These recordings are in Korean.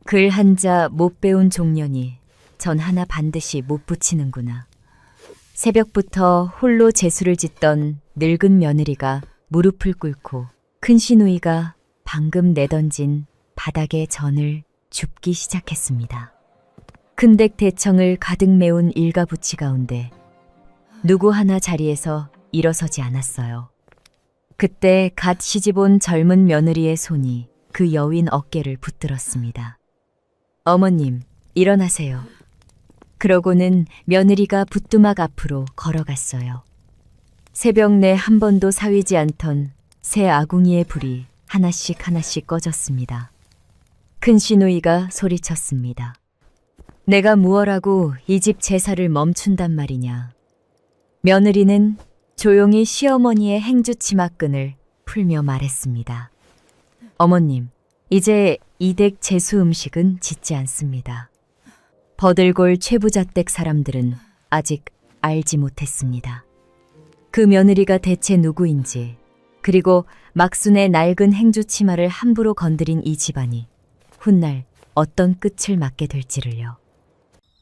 글 한자 못 배운 종년이 전 하나 반드시 못 붙이는구나. 새벽부터 홀로 재수를 짓던 늙은 며느리가 무릎을 꿇고 큰 시누이가 방금 내던진 바닥의 전을 줍기 시작했습니다. 큰댁 대청을 가득 메운 일가부치 가운데 누구 하나 자리에서 일어서지 않았어요. 그때 갓 시집온 젊은 며느리의 손이 그 여윈 어깨를 붙들었습니다. 어머님, 일어나세요. 그러고는 며느리가 부뚜막 앞으로 걸어갔어요. 새벽 내 한 번도 사위지 않던 새 아궁이의 불이 하나씩 하나씩 꺼졌습니다. 큰 시누이가 소리쳤습니다. 내가 무얼하고 이 집 제사를 멈춘단 말이냐. 며느리는 조용히 시어머니의 행주치마끈을 풀며 말했습니다. 어머님, 이제 이댁 제수 음식은 짓지 않습니다. 버들골 최부자댁 사람들은 아직 알지 못했습니다. 그 며느리가 대체 누구인지, 그리고 막순의 낡은 행주치마를 함부로 건드린 이 집안이 훗날 어떤 끝을 맞게 될지를요.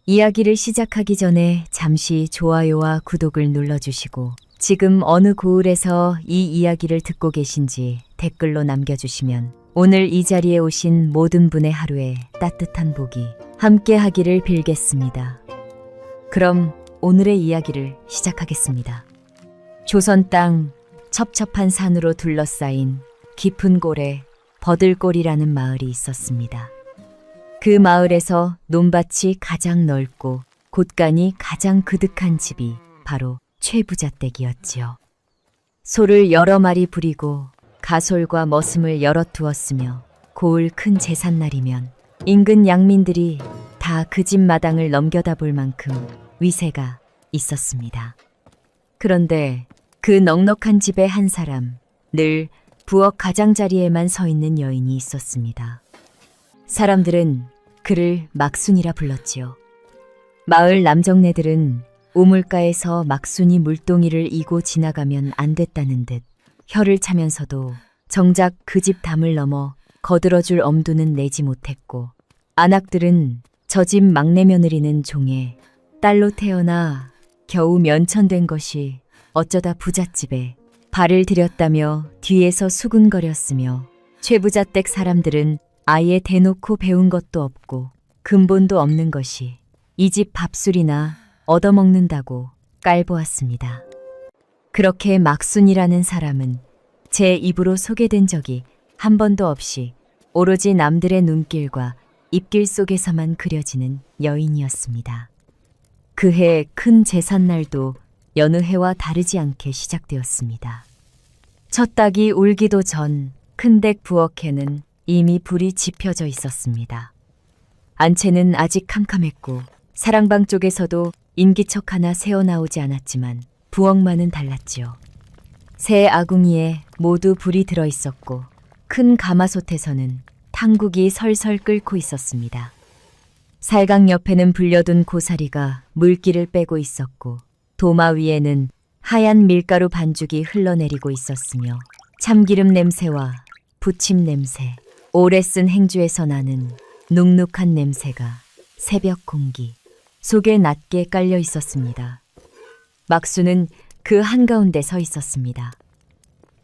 이야기를 시작하기 전에 잠시 좋아요와 구독을 눌러주시고 지금 어느 고을에서 이 이야기를 듣고 계신지 댓글로 남겨주시면 오늘 이 자리에 오신 모든 분의 하루에 따뜻한 복이 함께 하기를 빌겠습니다. 그럼 오늘의 이야기를 시작하겠습니다. 조선 땅 첩첩한 산으로 둘러싸인 깊은 골에 버들골이라는 마을이 있었습니다. 그 마을에서 논밭이 가장 넓고 곳간이 가장 그득한 집이 바로 최부자댁이었지요. 소를 여러 마리 부리고 가솔과 머슴을 여럿 두었으며 고을 큰 제삿날이면 인근 양민들이 다 그 집 마당을 넘겨다 볼 만큼 위세가 있었습니다. 그런데 그 넉넉한 집에 한 사람, 늘 부엌 가장자리에만 서 있는 여인이 있었습니다. 사람들은 그를 막순이라 불렀지요. 마을 남정네들은 우물가에서 막순이 물동이를 이고 지나가면 안 됐다는 듯 혀를 차면서도 정작 그 집 담을 넘어 거들어줄 엄두는 내지 못했고, 안악들은 저 집 막내 며느리는 종에 딸로 태어나 겨우 면천된 것이 어쩌다 부잣집에 발을 들였다며 뒤에서 수군거렸으며, 최부자댁 사람들은 아예 대놓고 배운 것도 없고 근본도 없는 것이 이 집 밥술이나 얻어먹는다고 깔보았습니다. 그렇게 막순이라는 사람은 제 입으로 소개된 적이 한 번도 없이 오로지 남들의 눈길과 입길 속에서만 그려지는 여인이었습니다. 그해 큰 제삿날도 여느 해와 다르지 않게 시작되었습니다. 첫 닭이 울기도 전 큰댁 부엌에는 이미 불이 지펴져 있었습니다. 안채는 아직 캄캄했고 사랑방 쪽에서도 인기척 하나 새어나오지 않았지만 부엌만은 달랐지요. 새 아궁이에 모두 불이 들어있었고 큰 가마솥에서는 탕국이 설설 끓고 있었습니다. 살강 옆에는 불려둔 고사리가 물기를 빼고 있었고 도마 위에는 하얀 밀가루 반죽이 흘러내리고 있었으며 참기름 냄새와 부침 냄새, 오래 쓴 행주에서 나는 눅눅한 냄새가 새벽 공기 속에 낮게 깔려 있었습니다. 막수는 그 한가운데 서 있었습니다.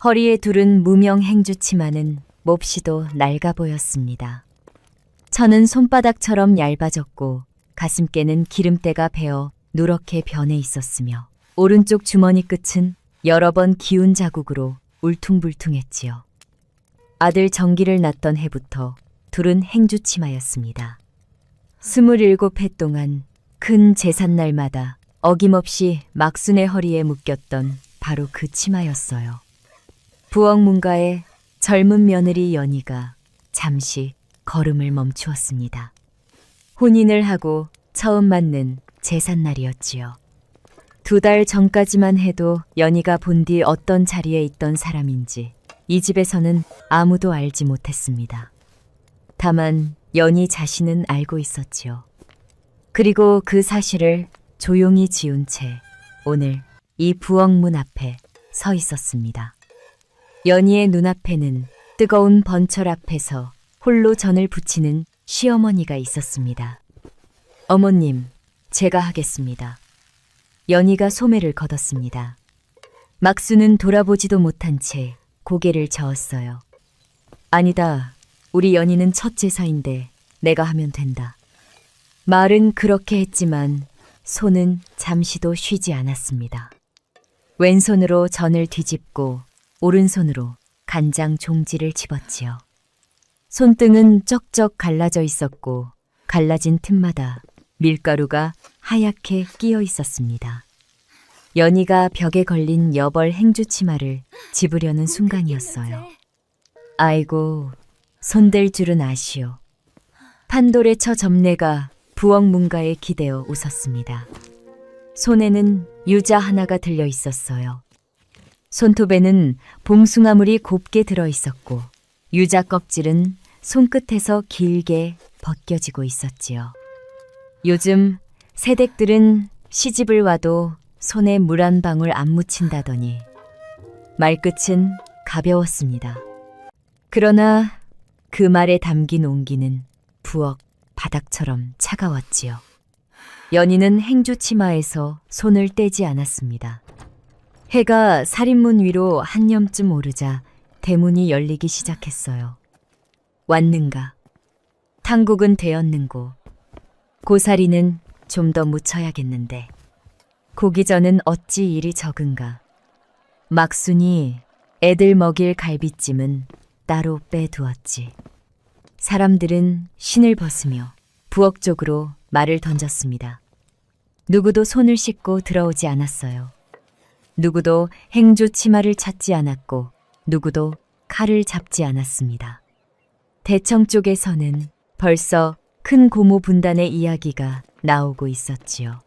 허리에 두른 무명 행주치마는 몹시도 낡아 보였습니다. 천은 손바닥처럼 얇아졌고 가슴께는 기름때가 배어 누렇게 변해 있었으며 오른쪽 주머니 끝은 여러 번 기운 자국으로 울퉁불퉁했지요. 아들 정기를 낳던 해부터 둘은 행주치마였습니다. 27해 동안 큰 제삿날마다 어김없이 막순의 허리에 묶였던 바로 그 치마였어요. 부엌 문가에 젊은 며느리 연희가 잠시 걸음을 멈추었습니다. 혼인을 하고 처음 맞는 제삿날이었지요. 2달 전까지만 해도 연희가 본 뒤 어떤 자리에 있던 사람인지 이 집에서는 아무도 알지 못했습니다. 다만 연희 자신은 알고 있었지요. 그리고 그 사실을 조용히 지운 채 오늘 이 부엌문 앞에 서 있었습니다. 연희의 눈앞에는 뜨거운 번철 앞에서 홀로 전을 부치는 시어머니가 있었습니다. 어머님, 제가 하겠습니다. 연희가 소매를 걷었습니다. 막수는 돌아보지도 못한 채 고개를 저었어요. 아니다. 우리 연희는 첫 제사인데 내가 하면 된다. 말은 그렇게 했지만 손은 잠시도 쉬지 않았습니다. 왼손으로 전을 뒤집고 오른손으로 간장 종지를 집었지요. 손등은 쩍쩍 갈라져 있었고 갈라진 틈마다 밀가루가 하얗게 끼어 있었습니다. 연희가 벽에 걸린 여벌 행주치마를 집으려는 순간이었어요. 아이고, 손댈 줄은 아시오. 판돌의 처 점례가 부엌 문가에 기대어 웃었습니다. 손에는 유자 하나가 들려 있었어요. 손톱에는 봉숭아물이 곱게 들어 있었고 유자 껍질은 손끝에서 길게 벗겨지고 있었지요. 요즘 새댁들은 시집을 와도 손에 물 한 방울 안 묻힌다더니 말끝은 가벼웠습니다. 그러나 그 말에 담긴 온기는 부엌 바닥처럼 차가웠지요. 연희는 행주치마에서 손을 떼지 않았습니다. 해가 살인문 위로 한 뼘쯤 오르자 대문이 열리기 시작했어요. 왔는가? 탕국은 되었는고. 고사리는 좀 더 묻혀야겠는데. 고기전은 어찌 일이 적은가. 막순이 애들 먹일 갈비찜은 따로 빼두었지. 사람들은 신을 벗으며 부엌 쪽으로 말을 던졌습니다. 누구도 손을 씻고 들어오지 않았어요. 누구도 행주 치마를 찾지 않았고 누구도 칼을 잡지 않았습니다. 대청 쪽에서는 벌써 큰 고모 분단의 이야기가 나오고 있었지요.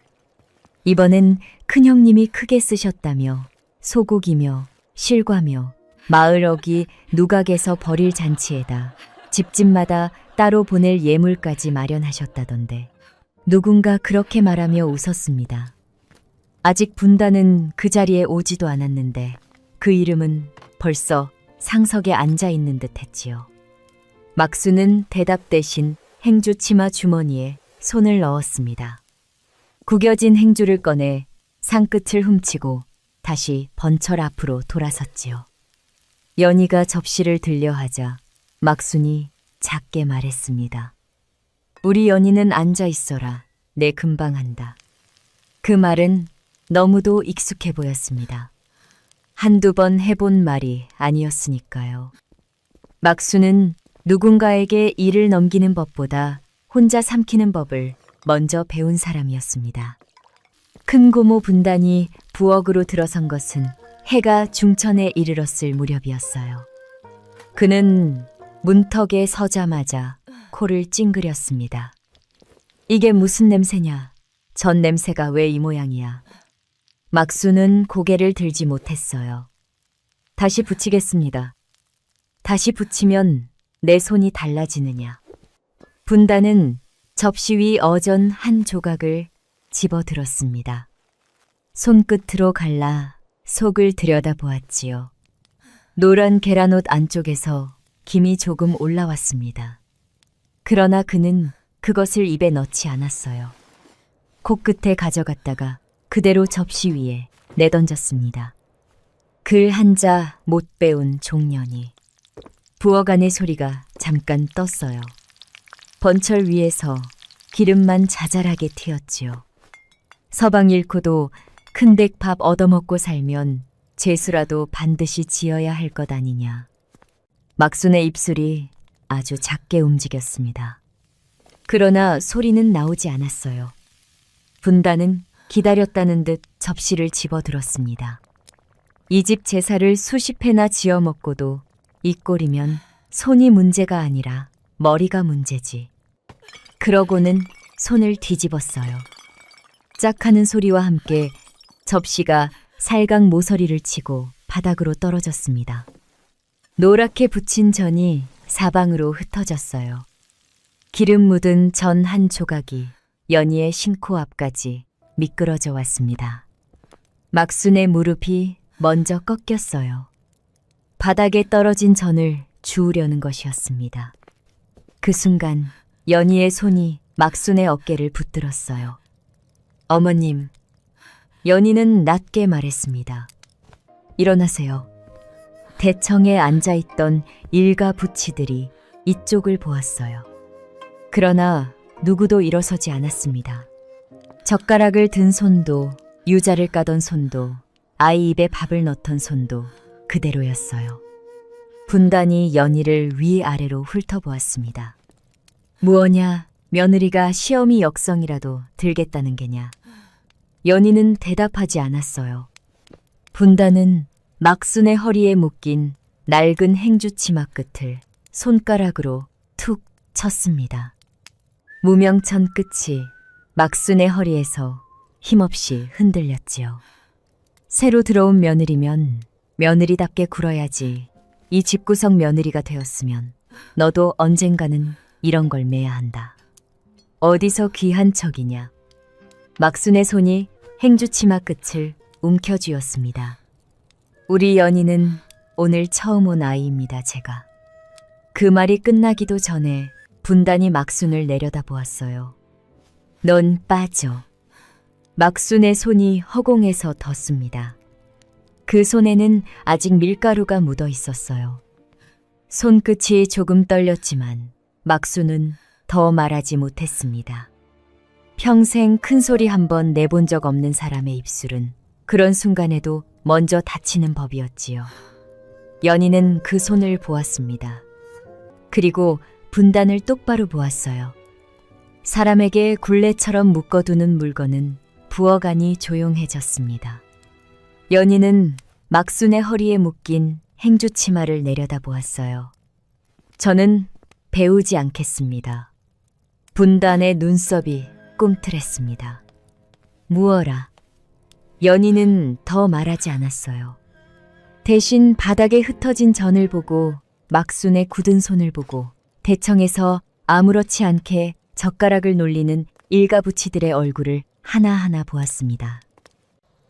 이번엔 큰형님이 크게 쓰셨다며 소고기며 실과며 마을 어기 누각에서 벌일 잔치에다 집집마다 따로 보낼 예물까지 마련하셨다던데 누군가 그렇게 말하며 웃었습니다. 아직 분단은 그 자리에 오지도 않았는데 그 이름은 벌써 상석에 앉아 있는 듯 했지요. 막수는 대답 대신 행주 치마 주머니에 손을 넣었습니다. 구겨진 행주를 꺼내 상끝을 훔치고 다시 번철 앞으로 돌아섰지요. 연희가 접시를 들려하자 막순이 작게 말했습니다. 우리 연희는 앉아 있어라. 내 금방 한다. 그 말은 너무도 익숙해 보였습니다. 한두 번 해본 말이 아니었으니까요. 막수는 누군가에게 일을 넘기는 법보다 혼자 삼키는 법을 먼저 배운 사람이었습니다. 큰 고모 분단이 부엌으로 들어선 것은 해가 중천에 이르렀을 무렵이었어요. 그는 문턱에 서자마자 코를 찡그렸습니다. 이게 무슨 냄새냐? 전 냄새가 왜 이 모양이야? 막수는 고개를 들지 못했어요. 다시 붙이겠습니다. 다시 붙이면 내 손이 달라지느냐? 분단은 접시 위 어전 한 조각을 집어들었습니다. 손끝으로 갈라 속을 들여다보았지요. 노란 계란옷 안쪽에서 김이 조금 올라왔습니다. 그러나 그는 그것을 입에 넣지 않았어요. 코끝에 가져갔다가 그대로 접시 위에 내던졌습니다. 글 한자 못 배운 종년이. 부엌 안의 소리가 잠깐 떴어요. 번철 위에서 기름만 자잘하게 튀었지요. 서방 잃고도 큰댁밥 얻어먹고 살면 재수라도 반드시 지어야 할 것 아니냐. 막순의 입술이 아주 작게 움직였습니다. 그러나 소리는 나오지 않았어요. 분단은 기다렸다는 듯 접시를 집어들었습니다. 이 집 제사를 수십 회나 지어 먹고도 이 꼴이면 손이 문제가 아니라 머리가 문제지. 그러고는 손을 뒤집었어요. 짝 하는 소리와 함께 접시가 살강 모서리를 치고 바닥으로 떨어졌습니다. 노랗게 붙인 전이 사방으로 흩어졌어요. 기름 묻은 전 한 조각이 연희의 신코 앞까지 미끄러져 왔습니다. 막순의 무릎이 먼저 꺾였어요. 바닥에 떨어진 전을 주우려는 것이었습니다. 그 순간 연희의 손이 막순의 어깨를 붙들었어요. 어머님, 연희는 낮게 말했습니다. 일어나세요. 대청에 앉아있던 일가 부치들이 이쪽을 보았어요. 그러나 누구도 일어서지 않았습니다. 젓가락을 든 손도, 유자를 까던 손도, 아이 입에 밥을 넣던 손도 그대로였어요. 분단이 연희를 위아래로 훑어보았습니다. 무엇냐, 며느리가 시어미 역성이라도 들겠다는 게냐. 연희는 대답하지 않았어요. 분단은 막순의 허리에 묶인 낡은 행주치마 끝을 손가락으로 툭 쳤습니다. 무명천 끝이 막순의 허리에서 힘없이 흔들렸지요. 새로 들어온 며느리면 며느리답게 굴어야지. 이 집구석 며느리가 되었으면 너도 언젠가는 이런 걸 매야 한다. 어디서 귀한 척이냐. 막순의 손이 행주치마 끝을 움켜쥐었습니다. 우리 연희는 오늘 처음 온 아이입니다, 제가. 그 말이 끝나기도 전에 분단이 막순을 내려다보았어요. 넌 빠져. 막순의 손이 허공에서 덧습니다. 그 손에는 아직 밀가루가 묻어 있었어요. 손끝이 조금 떨렸지만 막순은 더 말하지 못했습니다. 평생 큰 소리 한 번 내본 적 없는 사람의 입술은 그런 순간에도 먼저 닫히는 법이었지요. 연희는 그 손을 보았습니다. 그리고 분단을 똑바로 보았어요. 사람에게 굴레처럼 묶어두는 물건은 부어가니 조용해졌습니다. 연희는 막순의 허리에 묶인 행주치마를 내려다보았어요. 저는 배우지 않겠습니다. 분단의 눈썹이 꿈틀했습니다. 무어라. 연희는 더 말하지 않았어요. 대신 바닥에 흩어진 전을 보고 막순의 굳은 손을 보고 대청에서 아무렇지 않게 젓가락을 놀리는 일가부치들의 얼굴을 하나하나 보았습니다.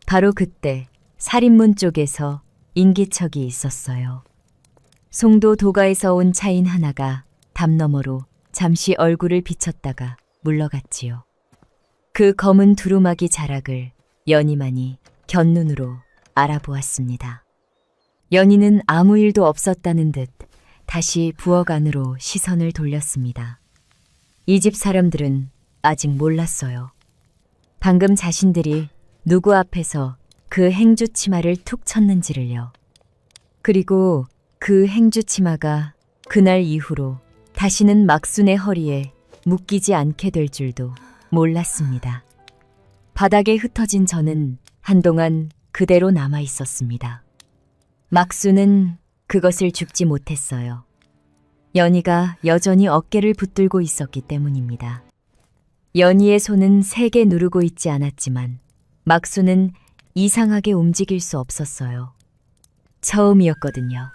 바로 그때 살인문 쪽에서 인기척이 있었어요. 송도 도가에서 온 차인 하나가 담 너머로 잠시 얼굴을 비쳤다가 물러갔지요. 그 검은 두루마기 자락을 연희만이 곁눈으로 알아보았습니다. 연희는 아무 일도 없었다는 듯 다시 부엌 안으로 시선을 돌렸습니다. 이 집 사람들은 아직 몰랐어요. 방금 자신들이 누구 앞에서 그 행주치마를 툭 쳤는지를요. 그리고 그 행주치마가 그날 이후로 다시는 막순의 허리에 묶이지 않게 될 줄도 몰랐습니다. 바닥에 흩어진 전은 한동안 그대로 남아 있었습니다. 막순은 그것을 줍지 못했어요. 연희가 여전히 어깨를 붙들고 있었기 때문입니다. 연희의 손은 세게 누르고 있지 않았지만 막순은 이상하게 움직일 수 없었어요. 처음이었거든요.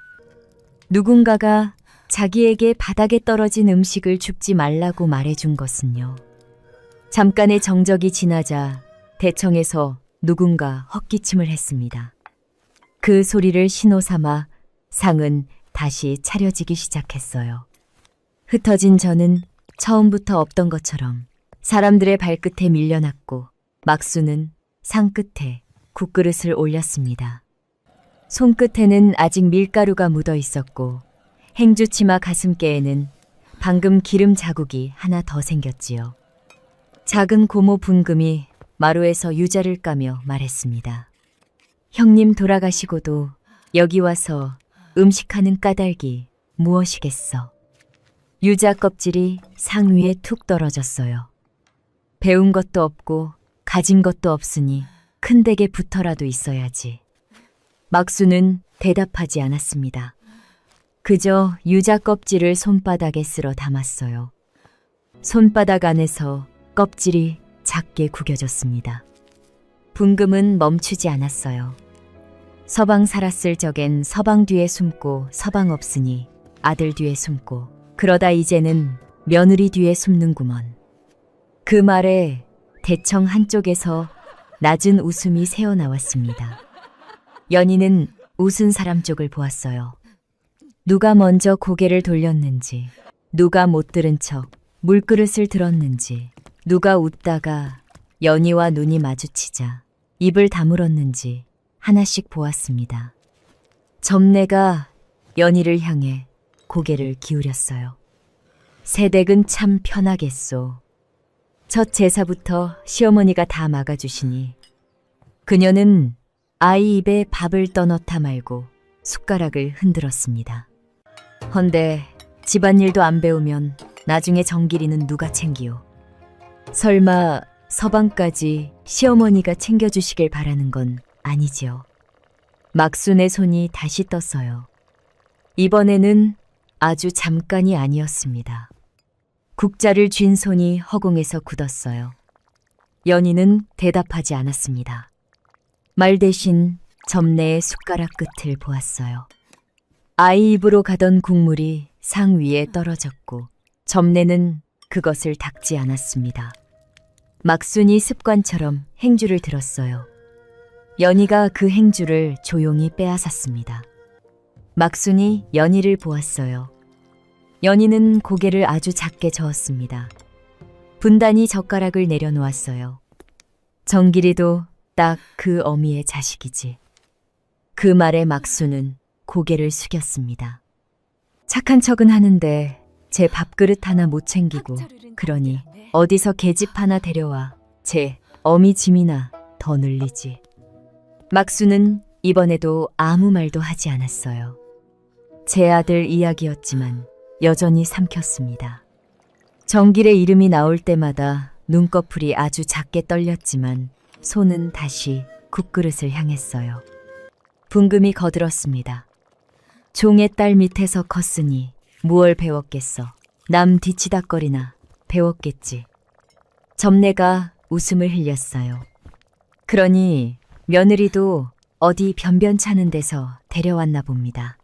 누군가가 자기에게 바닥에 떨어진 음식을 줍지 말라고 말해준 것은요. 잠깐의 정적이 지나자 대청에서 누군가 헛기침을 했습니다. 그 소리를 신호 삼아 상은 다시 차려지기 시작했어요. 흩어진 전은 처음부터 없던 것처럼 사람들의 발끝에 밀려났고 막수는 상 끝에 국그릇을 올렸습니다. 손끝에는 아직 밀가루가 묻어 있었고 행주치마 가슴께에는 방금 기름 자국이 하나 더 생겼지요. 작은 고모 분금이 마루에서 유자를 까며 말했습니다. 형님 돌아가시고도 여기 와서 음식하는 까닭이 무엇이겠어? 유자 껍질이 상 위에 툭 떨어졌어요. 배운 것도 없고 가진 것도 없으니 큰 댁에 붙어라도 있어야지. 막수는 대답하지 않았습니다. 그저 유자 껍질을 손바닥에 쓸어 담았어요. 손바닥 안에서 껍질이 작게 구겨졌습니다. 분금은 멈추지 않았어요. 서방 살았을 적엔 서방 뒤에 숨고 서방 없으니 아들 뒤에 숨고 그러다 이제는 며느리 뒤에 숨는구먼. 그 말에 대청 한쪽에서 낮은 웃음이 새어나왔습니다. 연희는 웃은 사람 쪽을 보았어요. 누가 먼저 고개를 돌렸는지, 누가 못 들은 척 물그릇을 들었는지, 누가 웃다가 연희와 눈이 마주치자 입을 다물었는지 하나씩 보았습니다. 점례가 연희를 향해 고개를 기울였어요. 새댁은 참 편하겠소. 첫 제사부터 시어머니가 다 막아주시니 그녀는 아이 입에 밥을 떠넣다 말고 숟가락을 흔들었습니다. 헌데 집안일도 안 배우면 나중에 정기리는 누가 챙기요? 설마 서방까지 시어머니가 챙겨주시길 바라는 건 아니지요. 막순의 손이 다시 떴어요. 이번에는 아주 잠깐이 아니었습니다. 국자를 쥔 손이 허공에서 굳었어요. 연희는 대답하지 않았습니다. 말 대신 점례의 숟가락 끝을 보았어요. 아이 입으로 가던 국물이 상 위에 떨어졌고 점례는 그것을 닦지 않았습니다. 막순이 습관처럼 행주를 들었어요. 연희가 그 행주를 조용히 빼앗았습니다. 막순이 연희를 보았어요. 연희는 고개를 아주 작게 저었습니다. 분단이 젓가락을 내려놓았어요. 정길이도 딱 그 어미의 자식이지. 그 말에 막순은 고개를 숙였습니다. 착한 척은 하는데 제 밥그릇 하나 못 챙기고 그러니 어디서 계집 하나 데려와 제 어미 짐이나 더 늘리지. 막순은 이번에도 아무 말도 하지 않았어요. 제 아들 이야기였지만 여전히 삼켰습니다. 정길의 이름이 나올 때마다 눈꺼풀이 아주 작게 떨렸지만 손은 다시 국그릇을 향했어요. 분금이 거들었습니다. 종의 딸 밑에서 컸으니 무얼 배웠겠어. 남 뒤치다거리나 배웠겠지. 점례가 웃음을 흘렸어요. 그러니 며느리도 어디 변변 차는 데서 데려왔나 봅니다.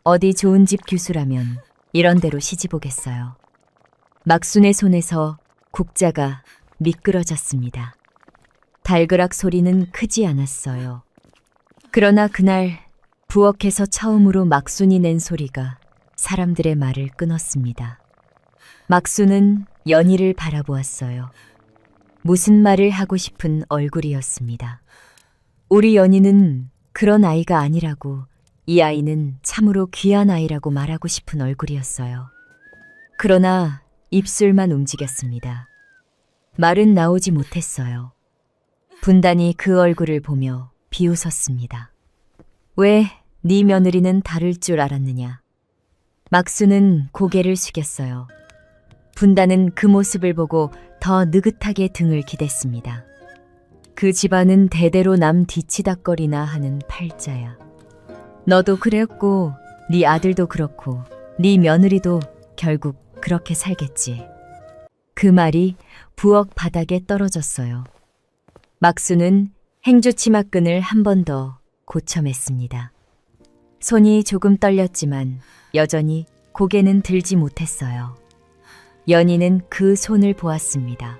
어디 좋은 집 규수라면 이런 데로 시집오겠어요. 막순의 손에서 국자가 미끄러졌습니다. 달그락 소리는 크지 않았어요. 그러나 그날 부엌에서 처음으로 막순이 낸 소리가 사람들의 말을 끊었습니다. 막순은 연희를 바라보았어요. 무슨 말을 하고 싶은 얼굴이었습니다. 우리 연희는 그런 아이가 아니라고, 이 아이는 참으로 귀한 아이라고 말하고 싶은 얼굴이었어요. 그러나 입술만 움직였습니다. 말은 나오지 못했어요. 분단이 그 얼굴을 보며 비웃었습니다. 왜 네 며느리는 다를 줄 알았느냐. 막순은 고개를 숙였어요. 분단은 그 모습을 보고 더 느긋하게 등을 기댔습니다. 그 집안은 대대로 남 뒤치다거리나 하는 팔자야. 너도 그랬고 네 아들도 그렇고 네 며느리도 결국 그렇게 살겠지. 그 말이 부엌 바닥에 떨어졌어요. 막순은 행주치마끈을 한 번 더 고쳐맸습니다. 손이 조금 떨렸지만 여전히 고개는 들지 못했어요. 연희는 그 손을 보았습니다.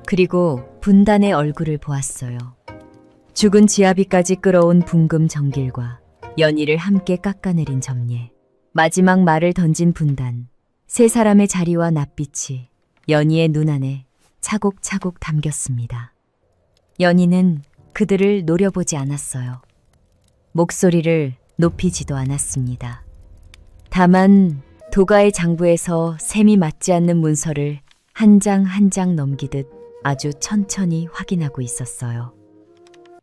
그리고 분단의 얼굴을 보았어요. 죽은 지아비까지 끌어온 분금 정길과 연희를 함께 깎아내린 점례, 마지막 말을 던진 분단, 세 사람의 자리와 낯빛이 연희의 눈 안에 차곡차곡 담겼습니다. 연희는 그들을 노려보지 않았어요. 목소리를 높이지도 않았습니다. 다만 도가의 장부에서 셈이 맞지 않는 문서를 한 장 한 장 넘기듯 아주 천천히 확인하고 있었어요.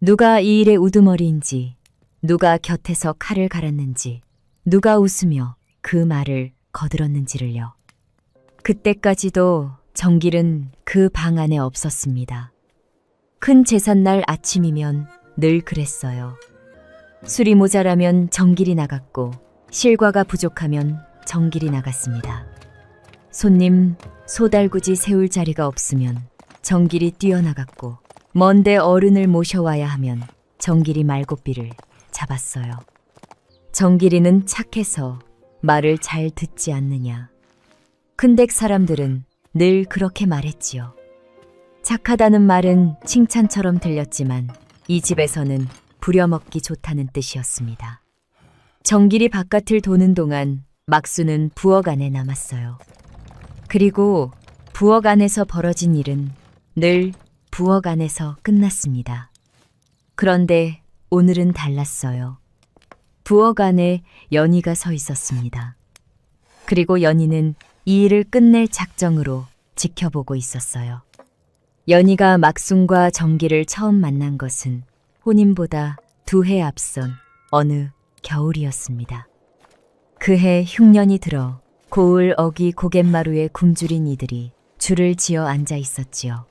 누가 이 일의 우두머리인지, 누가 곁에서 칼을 갈았는지, 누가 웃으며 그 말을 거들었는지를요. 그때까지도 정길은 그 방 안에 없었습니다. 큰 제삿날 아침이면 늘 그랬어요. 술이 모자라면 정길이 나갔고 실과가 부족하면 정길이 나갔습니다. 손님 소달구지 세울 자리가 없으면 정길이 뛰어나갔고 먼데 어른을 모셔와야 하면 정길이 말고삐를 잡았어요. 정길이는 착해서 말을 잘 듣지 않느냐. 큰댁 사람들은 늘 그렇게 말했지요. 착하다는 말은 칭찬처럼 들렸지만 이 집에서는 부려먹기 좋다는 뜻이었습니다. 정길이 바깥을 도는 동안 막수는 부엌 안에 남았어요. 그리고 부엌 안에서 벌어진 일은 늘 부엌 안에서 끝났습니다. 그런데 오늘은 달랐어요. 부엌 안에 연희가 서 있었습니다. 그리고 연희는 이 일을 끝낼 작정으로 지켜보고 있었어요. 연희가 막순과 정기를 처음 만난 것은 혼인보다 2해 앞선 어느 겨울이었습니다. 그해 흉년이 들어 고을 어기 고갯마루에 굶주린 이들이 줄을 지어 앉아 있었지요.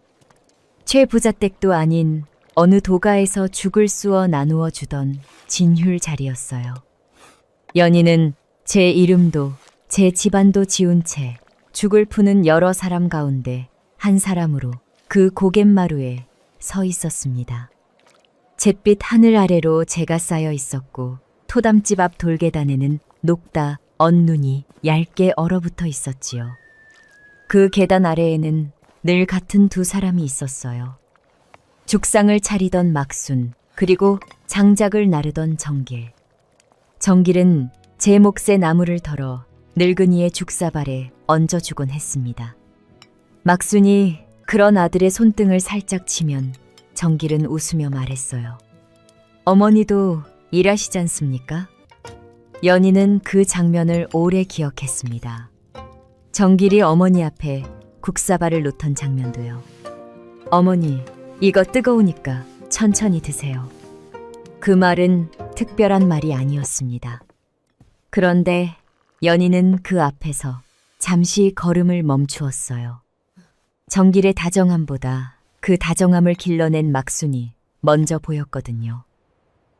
최부자댁도 아닌 어느 도가에서 죽을 쑤어 나누어 주던 진휼 자리였어요. 연희는 제 이름도 제 집안도 지운 채 죽을 푸는 여러 사람 가운데 한 사람으로 그 고갯마루에 서 있었습니다. 잿빛 하늘 아래로 재가 쌓여 있었고 토담집 앞 돌계단에는 녹다 언눈이 얇게 얼어붙어 있었지요. 그 계단 아래에는 늘 같은 2사람이 있었어요. 죽상을 차리던 막순, 그리고 장작을 나르던 정길. 정길은 제 몫의 나무를 덜어 늙은이의 죽사발에 얹어주곤 했습니다. 막순이 그런 아들의 손등을 살짝 치면 정길은 웃으며 말했어요. 어머니도 일하시지 않습니까? 연희는 그 장면을 오래 기억했습니다. 정길이 어머니 앞에 국사발을 놓던 장면도요. 어머니, 이거 뜨거우니까 천천히 드세요. 그 말은 특별한 말이 아니었습니다. 그런데 연희는 그 앞에서 잠시 걸음을 멈추었어요. 정길의 다정함보다 그 다정함을 길러낸 막순이 먼저 보였거든요.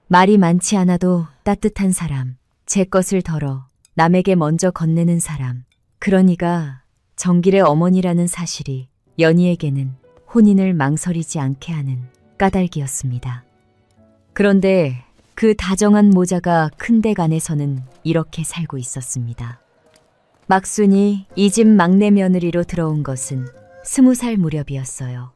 말이 많지 않아도 따뜻한 사람, 제 것을 덜어 남에게 먼저 건네는 사람, 그러니까 정길의 어머니라는 사실이 연희에게는 혼인을 망설이지 않게 하는 까닭이었습니다. 그런데 그 다정한 모자가 큰 댁 안에서는 이렇게 살고 있었습니다. 막순이 이 집 막내 며느리로 들어온 것은 20살 무렵이었어요.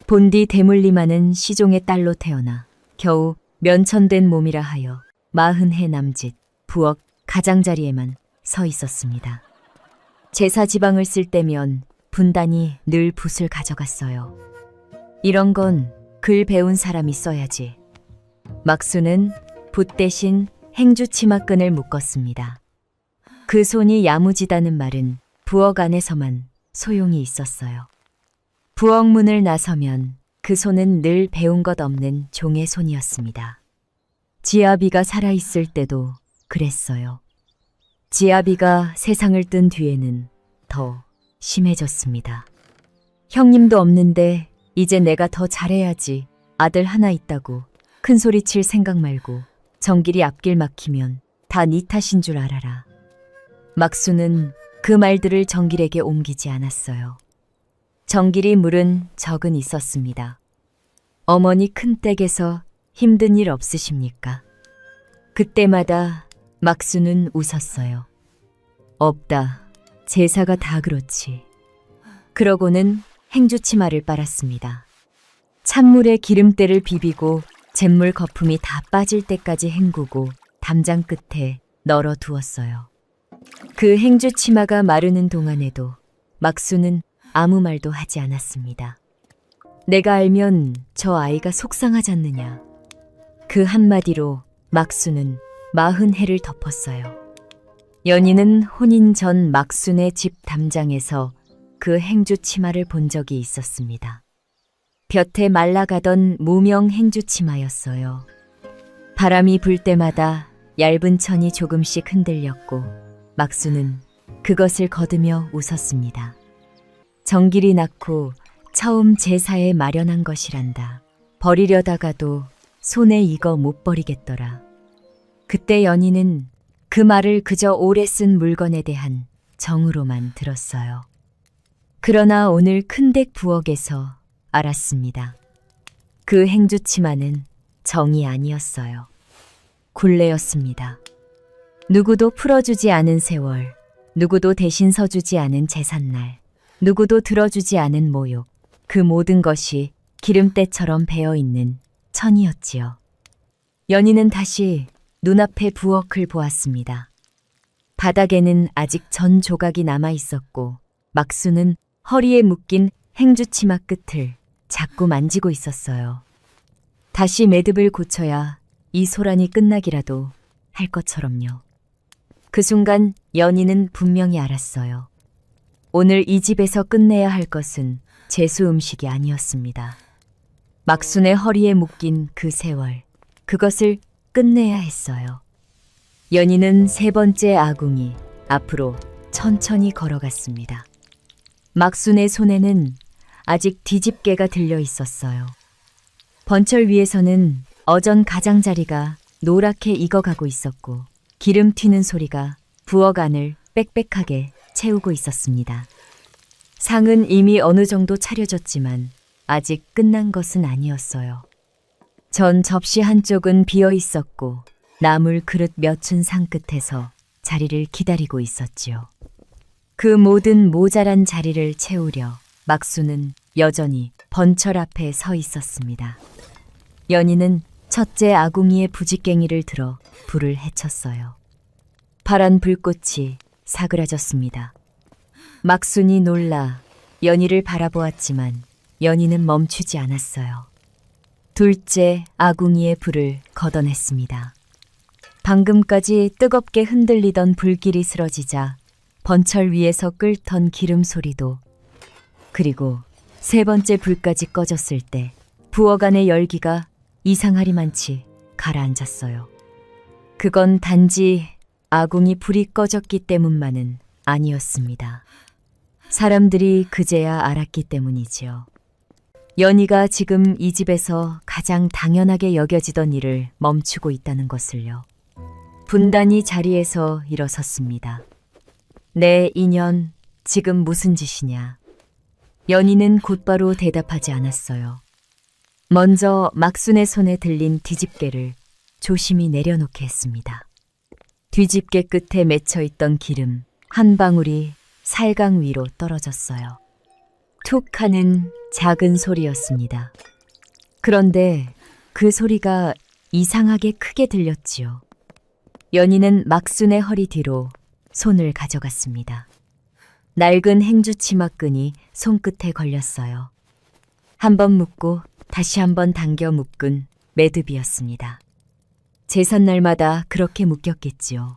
본디 대물림하는 시종의 딸로 태어나 겨우 면천된 몸이라 하여 40해 남짓 부엌 가장자리에만 서 있었습니다. 제사 지방을 쓸 때면 분단이 늘 붓을 가져갔어요. 이런 건 글 배운 사람이 써야지. 막순은 붓 대신 행주 치마끈을 묶었습니다. 그 손이 야무지다는 말은 부엌 안에서만 소용이 있었어요. 부엌 문을 나서면 그 손은 늘 배운 것 없는 종의 손이었습니다. 지아비가 살아있을 때도 그랬어요. 지아비가 세상을 뜬 뒤에는 더 심해졌습니다. 형님도 없는데 이제 내가 더 잘해야지. 아들 하나 있다고 큰 소리 칠 생각 말고 정길이 앞길 막히면 다 네 탓인 줄 알아라. 막수는 그 말들을 정길에게 옮기지 않았어요. 정길이 물은 적은 있었습니다. 어머니 큰 댁에서 힘든 일 없으십니까? 그때마다 막수는 웃었어요. 없다. 제사가 다 그렇지. 그러고는 행주치마를 빨았습니다. 찬물에 기름때를 비비고 잿물 거품이 다 빠질 때까지 헹구고 담장 끝에 널어 두었어요. 그 행주치마가 마르는 동안에도 막수는 아무 말도 하지 않았습니다. 내가 알면 저 아이가 속상하잖느냐. 그 한마디로 막수는 40해를 덮었어요. 연희는 혼인 전 막순의 집 담장에서 그 행주치마를 본 적이 있었습니다. 볕에 말라가던 무명 행주치마였어요. 바람이 불 때마다 얇은 천이 조금씩 흔들렸고 막수는 그것을 거두며 웃었습니다. 정길이 낳고 처음 제사에 마련한 것이란다. 버리려다가도 손에 익어 못 버리겠더라. 그때 연희는 그 말을 그저 오래 쓴 물건에 대한 정으로만 들었어요. 그러나 오늘 큰댁 부엌에서 알았습니다. 그 행주치마는 정이 아니었어요. 굴레였습니다. 누구도 풀어주지 않은 세월, 누구도 대신 서주지 않은 제삿날, 누구도 들어주지 않은 모욕, 그 모든 것이 기름때처럼 배어있는 천이었지요. 연희는 다시 눈앞의 부엌을 보았습니다. 바닥에는 아직 전 조각이 남아 있었고 막수는 허리에 묶인 행주치마 끝을 자꾸 만지고 있었어요. 다시 매듭을 고쳐야 이 소란이 끝나기라도 할 것처럼요. 그 순간 연희는 분명히 알았어요. 오늘 이 집에서 끝내야 할 것은 제수 음식이 아니었습니다. 막순의 허리에 묶인 그 세월, 그것을 끝내야 했어요. 연희는 세 번째 아궁이 앞으로 천천히 걸어갔습니다. 막순의 손에는 아직 뒤집개가 들려 있었어요. 번철 위에서는 어전 가장자리가 노랗게 익어가고 있었고 기름 튀는 소리가 부엌 안을 빽빽하게 채우고 있었습니다. 상은 이미 어느 정도 차려졌지만 아직 끝난 것은 아니었어요. 전 접시 한쪽은 비어 있었고 나물 그릇 몇은 상 끝에서 자리를 기다리고 있었지요. 그 모든 모자란 자리를 채우려 막수는 여전히 번철 앞에 서 있었습니다. 연희는 첫째 아궁이의 부직갱이를 들어 불을 헤쳤어요. 파란 불꽃이 사그라졌습니다. 막순이 놀라 연희를 바라보았지만 연희는 멈추지 않았어요. 둘째 아궁이의 불을 걷어냈습니다. 방금까지 뜨겁게 흔들리던 불길이 쓰러지자 번철 위에서 끓던 기름 소리도, 그리고 세 번째 불까지 꺼졌을 때 부엌 안의 열기가 이상하리만치 가라앉았어요. 그건 단지 아궁이 불이 꺼졌기 때문만은 아니었습니다. 사람들이 그제야 알았기 때문이지요. 연희가 지금 이 집에서 가장 당연하게 여겨지던 일을 멈추고 있다는 것을요. 분단이 자리에서 일어섰습니다. 내 인연, 지금 무슨 짓이냐? 연희는 곧바로 대답하지 않았어요. 먼저 막순의 손에 들린 뒤집개를 조심히 내려놓게 했습니다. 뒤집개 끝에 맺혀있던 기름 한 방울이 살강 위로 떨어졌어요. 툭 하는 작은 소리였습니다. 그런데 그 소리가 이상하게 크게 들렸지요. 연희는 막순의 허리 뒤로 손을 가져갔습니다. 낡은 행주치마끈이 손끝에 걸렸어요. 한 번 묶고 다시 한 번 당겨 묶은 매듭이었습니다. 제삿날마다 그렇게 묶였겠지요.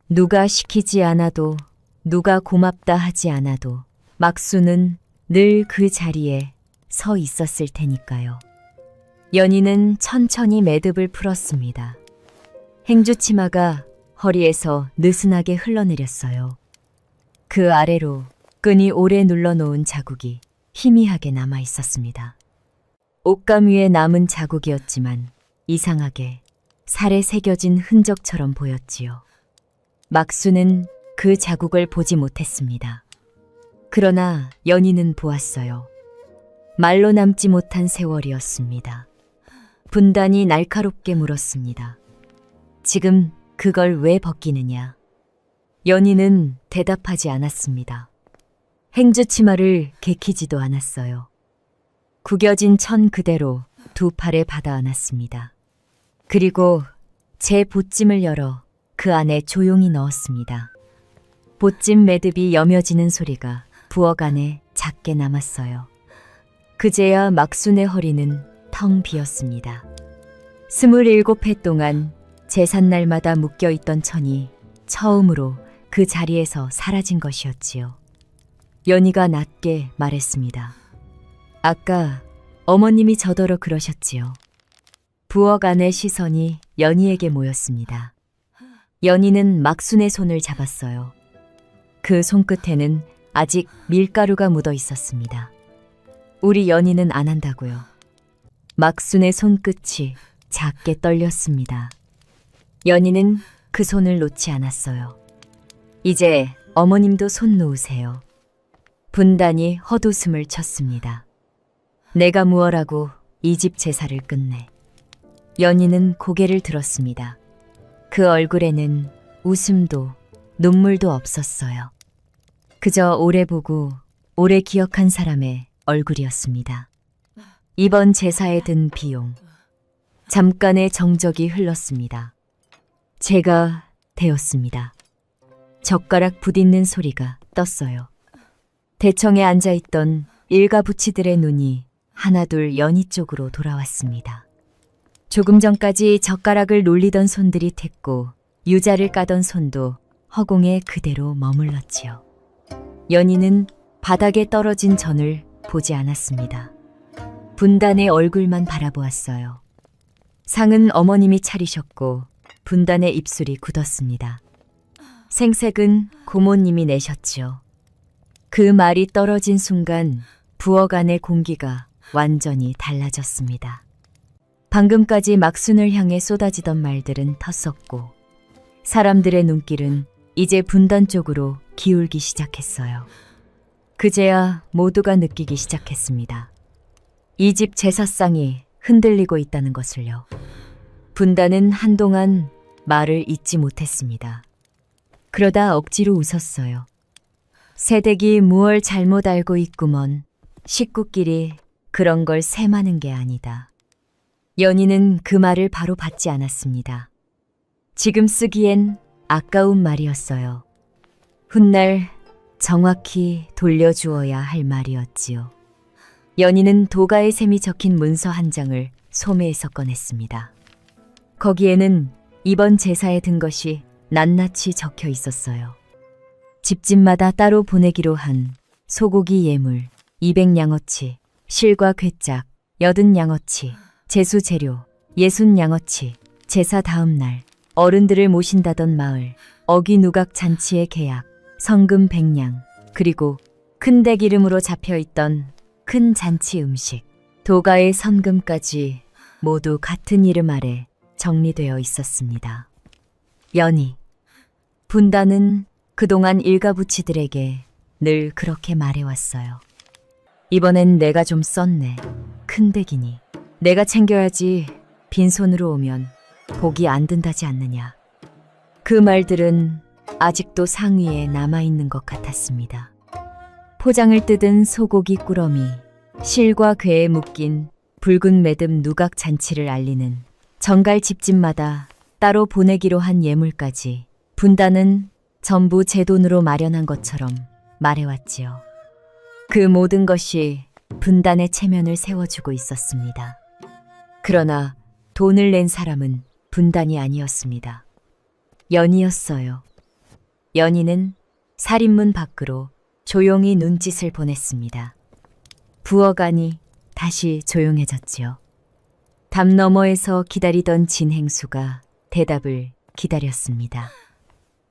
누가 시키지 않아도, 누가 고맙다 하지 않아도 막수는 늘 그 자리에 서 있었을 테니까요. 연희는 천천히 매듭을 풀었습니다. 행주치마가 허리에서 느슨하게 흘러내렸어요. 그 아래로 끈이 오래 눌러놓은 자국이 희미하게 남아 있었습니다. 옷감 위에 남은 자국이었지만 이상하게 살에 새겨진 흔적처럼 보였지요. 막수는 그 자국을 보지 못했습니다. 그러나 연희는 보았어요. 말로 남지 못한 세월이었습니다. 분단이 날카롭게 물었습니다. 지금 그걸 왜 벗기느냐? 연희는 대답하지 않았습니다. 행주치마를 개키지도 않았어요. 구겨진 천 그대로 두 팔에 받아 안았습니다. 그리고 제 보찜을 열어 그 안에 조용히 넣었습니다. 보찜 매듭이 여며지는 소리가 부엌 안에 작게 남았어요. 그제야 막순의 허리는 텅 비었습니다. 27해 동안 제삿날마다 묶여있던 천이 처음으로 그 자리에서 사라진 것이었지요. 연희가 낮게 말했습니다. 아까 어머님이 저더러 그러셨지요. 부엌 안의 시선이 연희에게 모였습니다. 연희는 막순의 손을 잡았어요. 그 손끝에는 아직 밀가루가 묻어 있었습니다. 우리 연희는 안 한다고요. 막순의 손끝이 작게 떨렸습니다. 연희는 그 손을 놓지 않았어요. 이제 어머님도 손 놓으세요. 분단이 헛웃음을 쳤습니다. 내가 무엇라고 이 집 제사를 끝내. 연희는 고개를 들었습니다. 그 얼굴에는 웃음도 눈물도 없었어요. 그저 오래 보고 오래 기억한 사람의 얼굴이었습니다. 이번 제사에 든 비용, 잠깐의 정적이 흘렀습니다. 제가 되었습니다. 젓가락 부딪는 소리가 떴어요. 대청에 앉아있던 일가부치들의 눈이 하나둘 연희 쪽으로 돌아왔습니다. 조금 전까지 젓가락을 놀리던 손들이 텄고 유자를 까던 손도 허공에 그대로 머물렀지요. 연희는 바닥에 떨어진 전을 보지 않았습니다. 분단의 얼굴만 바라보았어요. 상은 어머님이 차리셨고 분단의 입술이 굳었습니다. 생색은 고모님이 내셨지요. 그 말이 떨어진 순간 부엌 안의 공기가 완전히 달라졌습니다. 방금까지 막순을 향해 쏟아지던 말들은 텄었고 사람들의 눈길은 이제 분단 쪽으로 기울기 시작했어요. 그제야 모두가 느끼기 시작했습니다. 이 집 제사상이 흔들리고 있다는 것을요. 분단은 한동안 말을 잇지 못했습니다. 그러다 억지로 웃었어요. 새댁이 무얼 잘못 알고 있구먼. 식구끼리 그런 걸 셈하는 게 아니다. 연희는 그 말을 바로 받지 않았습니다. 지금 쓰기엔 아까운 말이었어요. 훗날 정확히 돌려주어야 할 말이었지요. 연희는 도가의 셈이 적힌 문서 한 장을 소매에서 꺼냈습니다. 거기에는 이번 제사에 든 것이 낱낱이 적혀 있었어요. 집집마다 따로 보내기로 한 소고기 예물 200양어치, 실과 괴짝 80양어치, 제수 재료 60양어치, 제사 다음 날 어른들을 모신다던 마을, 어기 누각 잔치의 계약, 성금 100냥, 그리고 큰 댁 이름으로 잡혀있던 큰 잔치 음식, 도가의 선금까지 모두 같은 이름 아래 정리되어 있었습니다. 연희, 분단은 그동안 일가부치들에게 늘 그렇게 말해왔어요. 이번엔 내가 좀 썼네. 큰 댁이니. 내가 챙겨야지. 빈손으로 오면 복이 안 든다지 않느냐. 그 말들은 아직도 상위에 남아있는 것 같았습니다. 포장을 뜯은 소고기 꾸러미, 실과 괴에 묶인 붉은 매듭 누각 잔치를 알리는 정갈 집집마다 따로 보내기로 한 예물까지 분단은 전부 제 돈으로 마련한 것처럼 말해왔지요. 그 모든 것이 분단의 체면을 세워주고 있었습니다. 그러나 돈을 낸 사람은 분단이 아니었습니다. 연희였어요. 연희는 살인문 밖으로 조용히 눈짓을 보냈습니다. 부엌 안이 다시 조용해졌지요. 담 너머에서 기다리던 진행수가 대답을 기다렸습니다.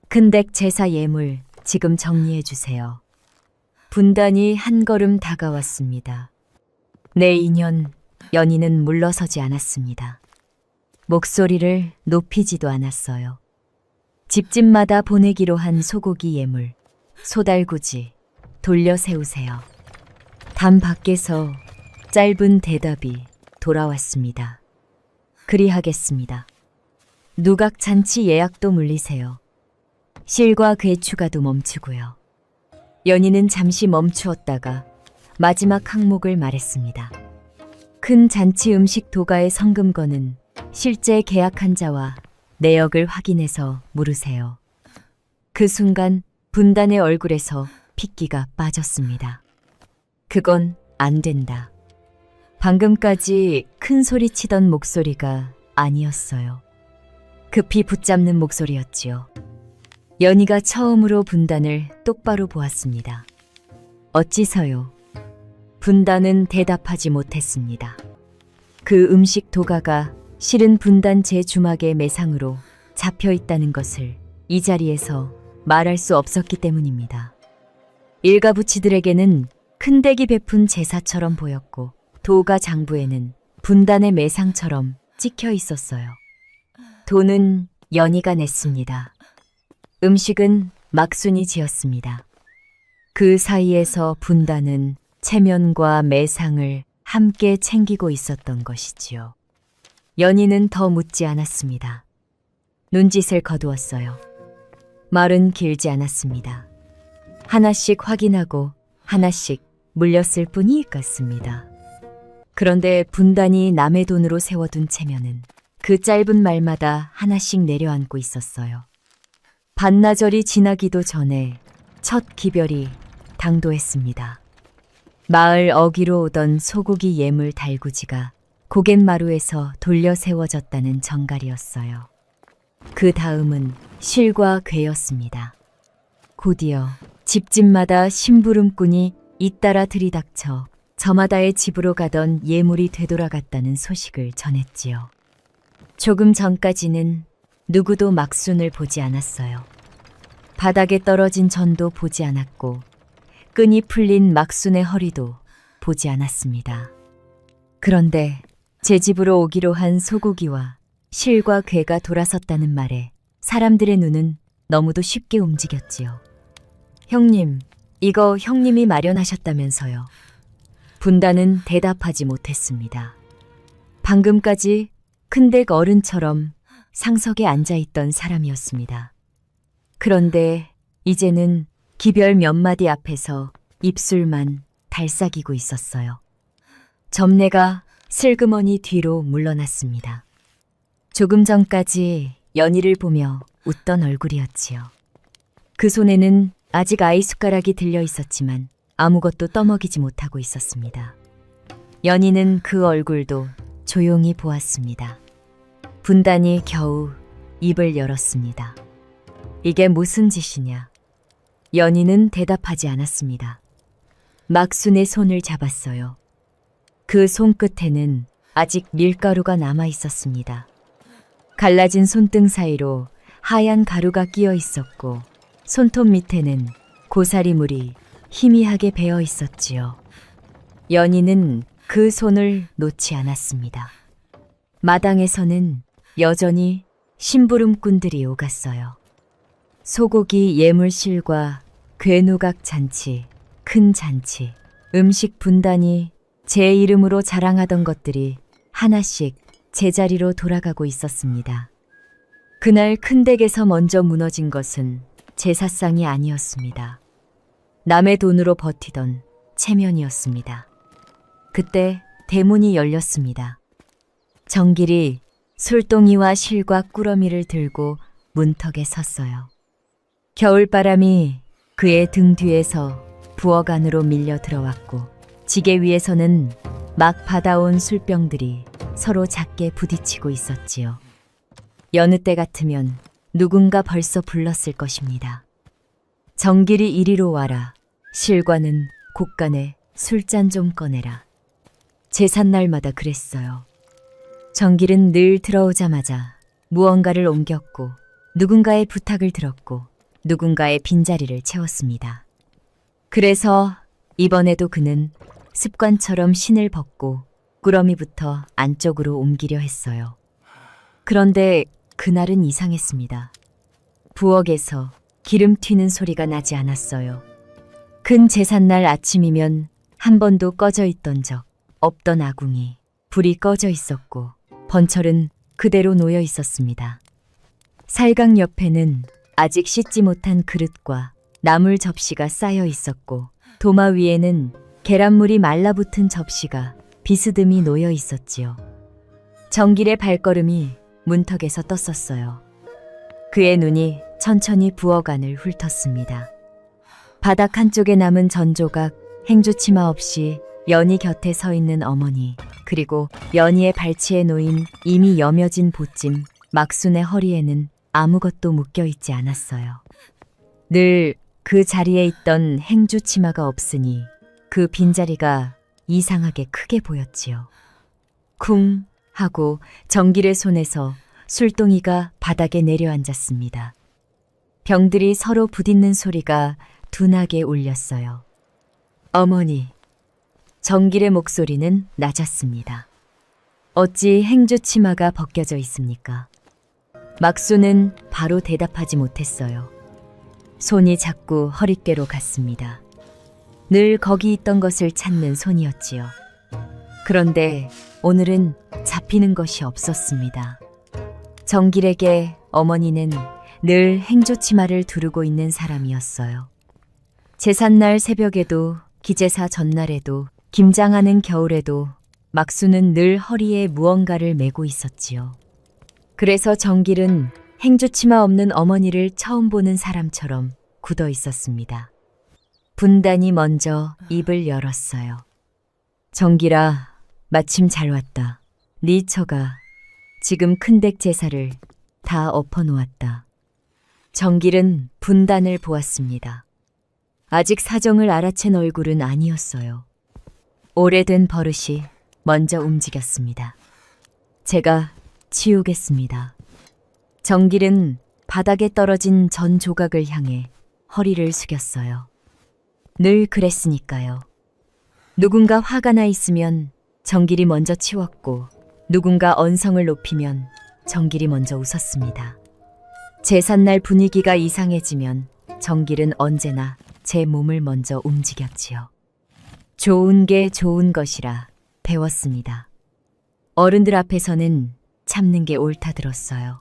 큰댁 제사 예물 지금 정리해 주세요. 분단이 한 걸음 다가왔습니다. 내 인연 연희는 물러서지 않았습니다. 목소리를 높이지도 않았어요. 집집마다 보내기로 한 소고기 예물, 소달구지 돌려 세우세요. 담 밖에서 짧은 대답이 돌아왔습니다. 그리하겠습니다. 누각 잔치 예약도 물리세요. 실과 괴 추가도 멈추고요. 연희는 잠시 멈추었다가 마지막 항목을 말했습니다. 큰 잔치 음식 도가의 성금건은 실제 계약한 자와 내역을 확인해서 물으세요. 그 순간 분단의 얼굴에서 핏기가 빠졌습니다. 그건 안 된다. 방금까지 큰 소리 치던 목소리가 아니었어요. 급히 붙잡는 목소리였지요. 연희가 처음으로 분단을 똑바로 보았습니다. 어찌서요? 분단은 대답하지 못했습니다. 그 음식 도가가 실은 분단 제 주막의 매상으로 잡혀 있다는 것을 이 자리에서 말할 수 없었기 때문입니다. 일가부치들에게는 큰댁이 베푼 제사처럼 보였고 도가 장부에는 분단의 매상처럼 찍혀 있었어요. 돈은 연희가 냈습니다. 음식은 막순이 지었습니다. 그 사이에서 분단은 체면과 매상을 함께 챙기고 있었던 것이지요. 연희는 더 묻지 않았습니다. 눈짓을 거두었어요. 말은 길지 않았습니다. 하나씩 확인하고 하나씩 물렸을 뿐이 같습니다. 그런데 분단이 남의 돈으로 세워둔 체면은 그 짧은 말마다 하나씩 내려앉고 있었어요. 반나절이 지나기도 전에 첫 기별이 당도했습니다. 마을 어귀로 오던 소고기 예물 달구지가 고갯마루에서 돌려 세워졌다는 정갈이었어요. 그 다음은 실과 괴였습니다. 곧이어 집집마다 심부름꾼이 잇따라 들이닥쳐 저마다의 집으로 가던 예물이 되돌아갔다는 소식을 전했지요. 조금 전까지는 누구도 막순을 보지 않았어요. 바닥에 떨어진 전도 보지 않았고 끈이 풀린 막순의 허리도 보지 않았습니다. 그런데 제 집으로 오기로 한 소고기와 실과 괴가 돌아섰다는 말에 사람들의 눈은 너무도 쉽게 움직였지요. 형님, 이거 형님이 마련하셨다면서요. 분단은 대답하지 못했습니다. 방금까지 큰댁 어른처럼 상석에 앉아있던 사람이었습니다. 그런데 이제는 기별 몇 마디 앞에서 입술만 달싹이고 있었어요. 점례가 슬그머니 뒤로 물러났습니다. 조금 전까지 연희를 보며 웃던 얼굴이었지요. 그 손에는 아직 아이 숟가락이 들려 있었지만 아무것도 떠먹이지 못하고 있었습니다. 연희는 그 얼굴도 조용히 보았습니다. 분단이 겨우 입을 열었습니다. 이게 무슨 짓이냐? 연희는 대답하지 않았습니다. 막순의 손을 잡았어요. 그 손끝에는 아직 밀가루가 남아 있었습니다. 갈라진 손등 사이로 하얀 가루가 끼어 있었고 손톱 밑에는 고사리물이 희미하게 배어 있었지요. 연희는 그 손을 놓지 않았습니다. 마당에서는 여전히 심부름꾼들이 오갔어요. 소고기 예물실과 괴누각 잔치, 큰 잔치, 음식 분단이 제 이름으로 자랑하던 것들이 하나씩 제자리로 돌아가고 있었습니다. 그날 큰 댁에서 먼저 무너진 것은 제사상이 아니었습니다. 남의 돈으로 버티던 체면이었습니다. 그때 대문이 열렸습니다. 정길이 술동이와 실과 꾸러미를 들고 문턱에 섰어요. 겨울바람이 그의 등 뒤에서 부엌 안으로 밀려 들어왔고 지게 위에서는 막 받아온 술병들이 서로 작게 부딪히고 있었지요. 여느 때 같으면 누군가 벌써 불렀을 것입니다. 정길이 이리로 와라. 실과는 곳간에 술잔 좀 꺼내라. 제삿날마다 그랬어요. 정길은 늘 들어오자마자 무언가를 옮겼고 누군가의 부탁을 들었고 누군가의 빈자리를 채웠습니다. 그래서 이번에도 그는 습관처럼 신을 벗고 꾸러미부터 안쪽으로 옮기려 했어요. 그런데 그날은 이상했습니다. 부엌에서 기름 튀는 소리가 나지 않았어요. 큰 제삿날 아침이면 한 번도 꺼져 있던 적 없던 아궁이 불이 꺼져 있었고 번철은 그대로 놓여 있었습니다. 살강 옆에는 아직 씻지 못한 그릇과 나물 접시가 쌓여 있었고 도마 위에는 계란물이 말라붙은 접시가 비스듬히 놓여 있었지요. 정길의 발걸음이 문턱에서 떴었어요. 그의 눈이 천천히 부엌 안을 훑었습니다. 바닥 한쪽에 남은 전조각, 행주치마 없이 연희 곁에 서 있는 어머니, 그리고 연희의 발치에 놓인 이미 여며진 보찜, 막순의 허리에는 아무것도 묶여 있지 않았어요. 늘 그 자리에 있던 행주치마가 없으니 그 빈자리가 이상하게 크게 보였지요. 쿵 하고 정길의 손에서 술동이가 바닥에 내려앉았습니다. 병들이 서로 부딪는 소리가 둔하게 울렸어요. 어머니, 정길의 목소리는 낮았습니다. 어찌 행주치마가 벗겨져 있습니까? 막수는 바로 대답하지 못했어요. 손이 자꾸 허리께로 갔습니다. 늘 거기 있던 것을 찾는 손이었지요. 그런데 오늘은 잡히는 것이 없었습니다. 정길에게 어머니는 늘 행주치마를 두르고 있는 사람이었어요. 제삿날 새벽에도 기제사 전날에도 김장하는 겨울에도 막수는 늘 허리에 무언가를 메고 있었지요. 그래서 정길은 행주치마 없는 어머니를 처음 보는 사람처럼 굳어 있었습니다. 분단이 먼저 입을 열었어요. 정길아, 마침 잘 왔다. 네 처가 지금 큰댁 제사를 다 엎어놓았다. 정길은 분단을 보았습니다. 아직 사정을 알아챈 얼굴은 아니었어요. 오래된 버릇이 먼저 움직였습니다. 제가 치우겠습니다. 정길은 바닥에 떨어진 전 조각을 향해 허리를 숙였어요. 늘 그랬으니까요. 누군가 화가 나 있으면 정길이 먼저 치웠고 누군가 언성을 높이면 정길이 먼저 웃었습니다. 제삿날 분위기가 이상해지면 정길은 언제나 제 몸을 먼저 움직였지요. 좋은 게 좋은 것이라 배웠습니다. 어른들 앞에서는 참는 게 옳다 들었어요.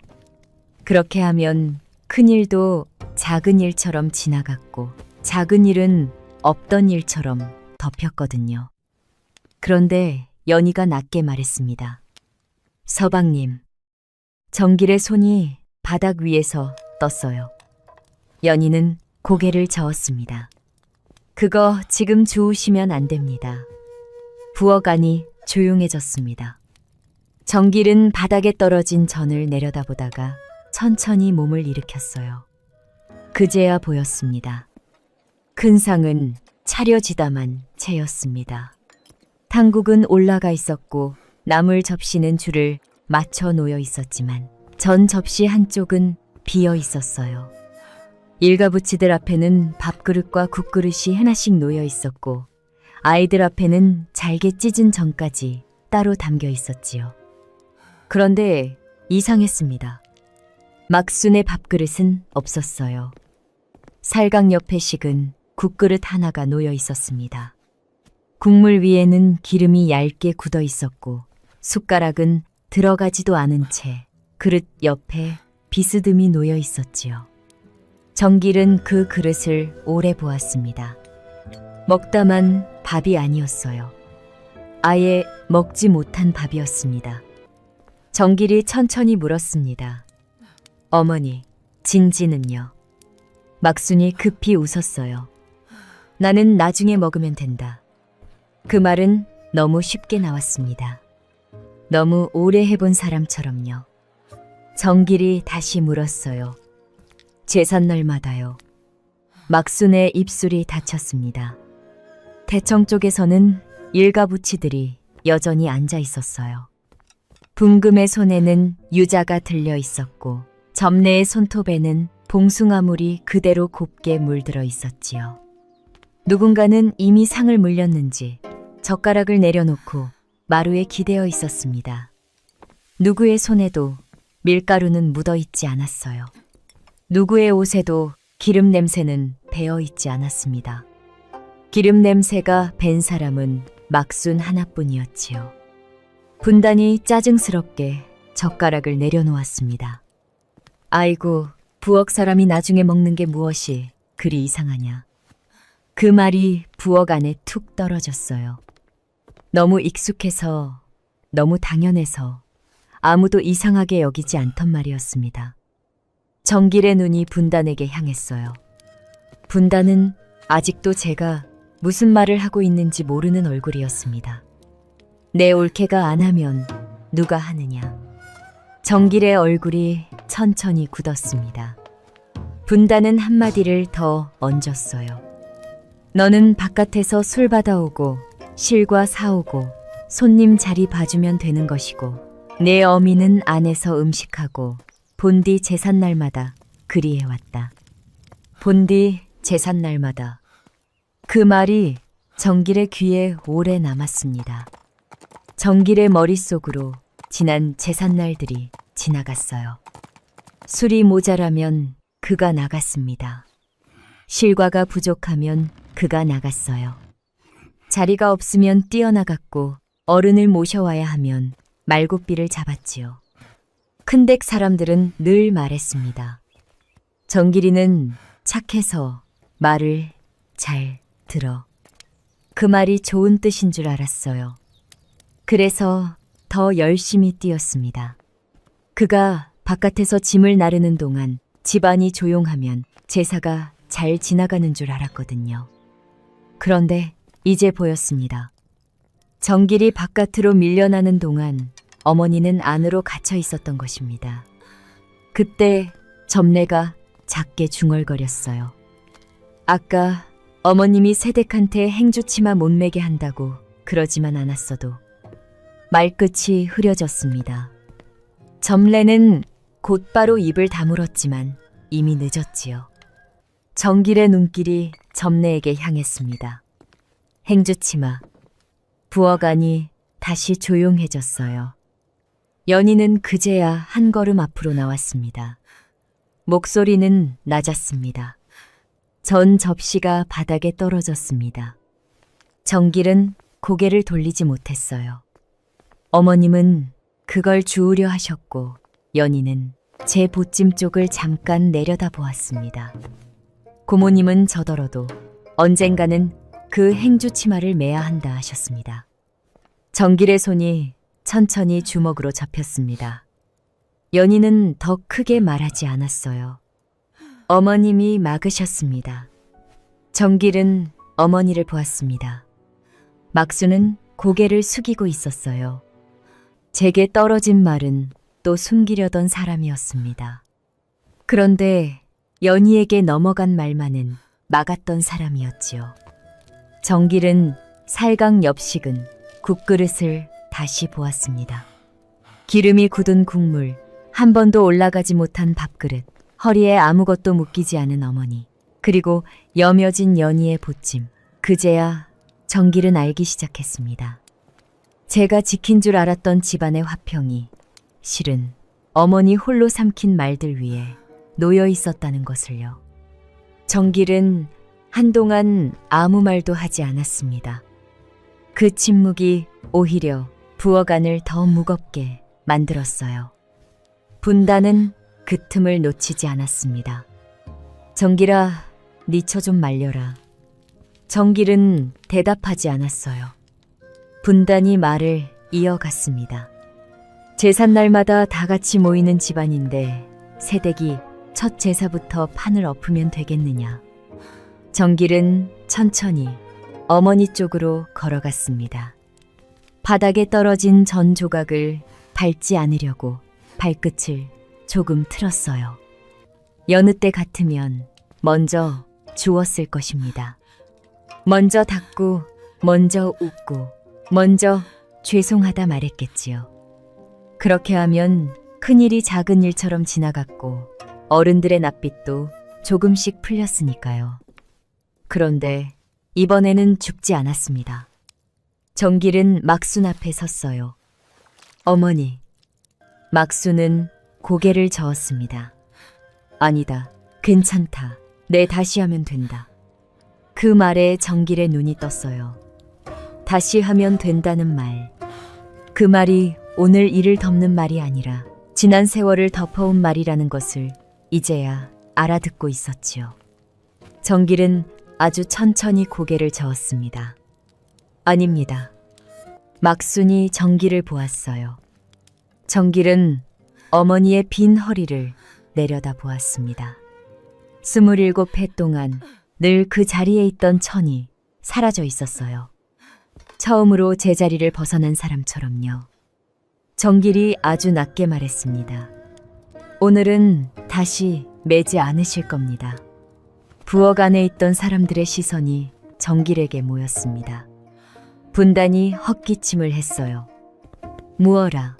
그렇게 하면 큰 일도 작은 일처럼 지나갔고 작은 일은 없던 일처럼 덮였거든요. 그런데 연희가 낮게 말했습니다. 서방님, 정길의 손이 바닥 위에서 떴어요. 연희는 고개를 저었습니다. 그거 지금 주우시면 안 됩니다. 부엌안이 조용해졌습니다. 정길은 바닥에 떨어진 전을 내려다보다가 천천히 몸을 일으켰어요. 그제야 보였습니다. 큰 상은 차려지다만 채였습니다. 탕국은 올라가 있었고 나물 접시는 줄을 맞춰 놓여 있었지만 전 접시 한쪽은 비어 있었어요. 일가부치들 앞에는 밥그릇과 국그릇이 하나씩 놓여 있었고 아이들 앞에는 잘게 찢은 전까지 따로 담겨 있었지요. 그런데 이상했습니다. 막순의 밥그릇은 없었어요. 살강 옆에 식은 국그릇 하나가 놓여 있었습니다. 국물 위에는 기름이 얇게 굳어 있었고 숟가락은 들어가지도 않은 채 그릇 옆에 비스듬히 놓여 있었지요. 정길은 그 그릇을 오래 보았습니다. 먹다만 밥이 아니었어요. 아예 먹지 못한 밥이었습니다. 정길이 천천히 물었습니다. 어머니, 진지는요? 막순이 급히 웃었어요. 나는 나중에 먹으면 된다. 그 말은 너무 쉽게 나왔습니다. 너무 오래 해본 사람처럼요. 정길이 다시 물었어요. 제삿날마다요. 막순의 입술이 닫혔습니다. 대청 쪽에서는 일가부치들이 여전히 앉아 있었어요. 붕금의 손에는 유자가 들려 있었고 점내의 손톱에는 봉숭아물이 그대로 곱게 물들어 있었지요. 누군가는 이미 상을 물렸는지 젓가락을 내려놓고 마루에 기대어 있었습니다. 누구의 손에도 밀가루는 묻어 있지 않았어요. 누구의 옷에도 기름 냄새는 배어 있지 않았습니다. 기름 냄새가 밴 사람은 막순 하나뿐이었지요. 분단이 짜증스럽게 젓가락을 내려놓았습니다. 아이고, 부엌 사람이 나중에 먹는 게 무엇이 그리 이상하냐. 그 말이 부엌 안에 툭 떨어졌어요. 너무 익숙해서, 너무 당연해서 아무도 이상하게 여기지 않던 말이었습니다. 정길의 눈이 분단에게 향했어요. 분단은 아직도 제가 무슨 말을 하고 있는지 모르는 얼굴이었습니다. 내 올케가 안 하면 누가 하느냐. 정길의 얼굴이 천천히 굳었습니다. 분단은 한마디를 더 얹었어요. 너는 바깥에서 술 받아오고 실과 사오고 손님 자리 봐주면 되는 것이고 내 어미는 안에서 음식하고 본디 제삿날마다 그리해왔다. 본디 제삿날마다. 그 말이 정길의 귀에 오래 남았습니다. 정길의 머릿속으로 지난 제삿날들이 지나갔어요. 술이 모자라면 그가 나갔습니다. 실과가 부족하면 그가 나갔어요. 자리가 없으면 뛰어나갔고 어른을 모셔와야 하면 말굽비를 잡았지요. 큰댁 사람들은 늘 말했습니다. 정길이는 착해서 말을 잘 들어. 그 말이 좋은 뜻인 줄 알았어요. 그래서 더 열심히 뛰었습니다. 그가 바깥에서 짐을 나르는 동안 집안이 조용하면 제사가 잘 지나가는 줄 알았거든요. 그런데 이제 보였습니다. 정길이 바깥으로 밀려나는 동안 어머니는 안으로 갇혀 있었던 것입니다. 그때 점례가 작게 중얼거렸어요. 아까 어머님이 세댁한테 행주치마 못 매게 한다고 그러지만 않았어도 말끝이 흐려졌습니다. 점례는 곧바로 입을 다물었지만 이미 늦었지요. 정길의 눈길이 점례에게 향했습니다. 행주치마. 부엌안이 다시 조용해졌어요. 연희는 그제야 한 걸음 앞으로 나왔습니다. 목소리는 낮았습니다. 전 접시가 바닥에 떨어졌습니다. 정길은 고개를 돌리지 못했어요. 어머님은 그걸 주우려 하셨고 연희는 제 보찜 쪽을 잠깐 내려다보았습니다. 고모님은 저더러도 언젠가는 그 행주치마를 매야 한다 하셨습니다. 정길의 손이 천천히 주먹으로 잡혔습니다. 연희는 더 크게 말하지 않았어요. 어머님이 막으셨습니다. 정길은 어머니를 보았습니다. 막수는 고개를 숙이고 있었어요. 제게 떨어진 말은 또 숨기려던 사람이었습니다. 그런데 연희에게 넘어간 말만은 막았던 사람이었지요. 정길은 살강 옆 식은 국그릇을 다시 보았습니다. 기름이 굳은 국물, 한 번도 올라가지 못한 밥그릇, 허리에 아무것도 묶이지 않은 어머니, 그리고 여며진 연희의 보찜. 그제야 정길은 알기 시작했습니다. 제가 지킨 줄 알았던 집안의 화평이 실은 어머니 홀로 삼킨 말들 위에 놓여 있었다는 것을요. 정길은 한동안 아무 말도 하지 않았습니다. 그 침묵이 오히려 부엌안을 더 무겁게 만들었어요. 분단은 그 틈을 놓치지 않았습니다. 정길아, 네 처 좀 말려라. 정길은 대답하지 않았어요. 분단이 말을 이어갔습니다. 제삿날마다 다 같이 모이는 집안인데 새댁이 첫 제사부터 판을 엎으면 되겠느냐. 정길은 천천히 어머니 쪽으로 걸어갔습니다. 바닥에 떨어진 전 조각을 밟지 않으려고 발끝을 조금 틀었어요. 여느 때 같으면 먼저 주웠을 것입니다. 먼저 닦고, 먼저 웃고, 먼저 죄송하다 말했겠지요. 그렇게 하면 큰일이 작은 일처럼 지나갔고 어른들의 낯빛도 조금씩 풀렸으니까요. 그런데 이번에는 죽지 않았습니다. 정길은 막순 앞에 섰어요. 어머니. 막순은 고개를 저었습니다. 아니다. 괜찮다. 내 다시 하면 된다. 그 말에 정길의 눈이 떴어요. 다시 하면 된다는 말. 그 말이 오늘 일을 덮는 말이 아니라 지난 세월을 덮어온 말이라는 것을 이제야 알아듣고 있었지요. 정길은 아주 천천히 고개를 저었습니다. 아닙니다. 막순이 정길을 보았어요. 정길은 어머니의 빈 허리를 내려다 보았습니다. 27해 동안 늘 그 자리에 있던 천이 사라져 있었어요. 처음으로 제자리를 벗어난 사람처럼요. 정길이 아주 낮게 말했습니다. 오늘은 다시 매지 않으실 겁니다. 부엌 안에 있던 사람들의 시선이 정길에게 모였습니다. 분단이 헛기침을 했어요. 무어라.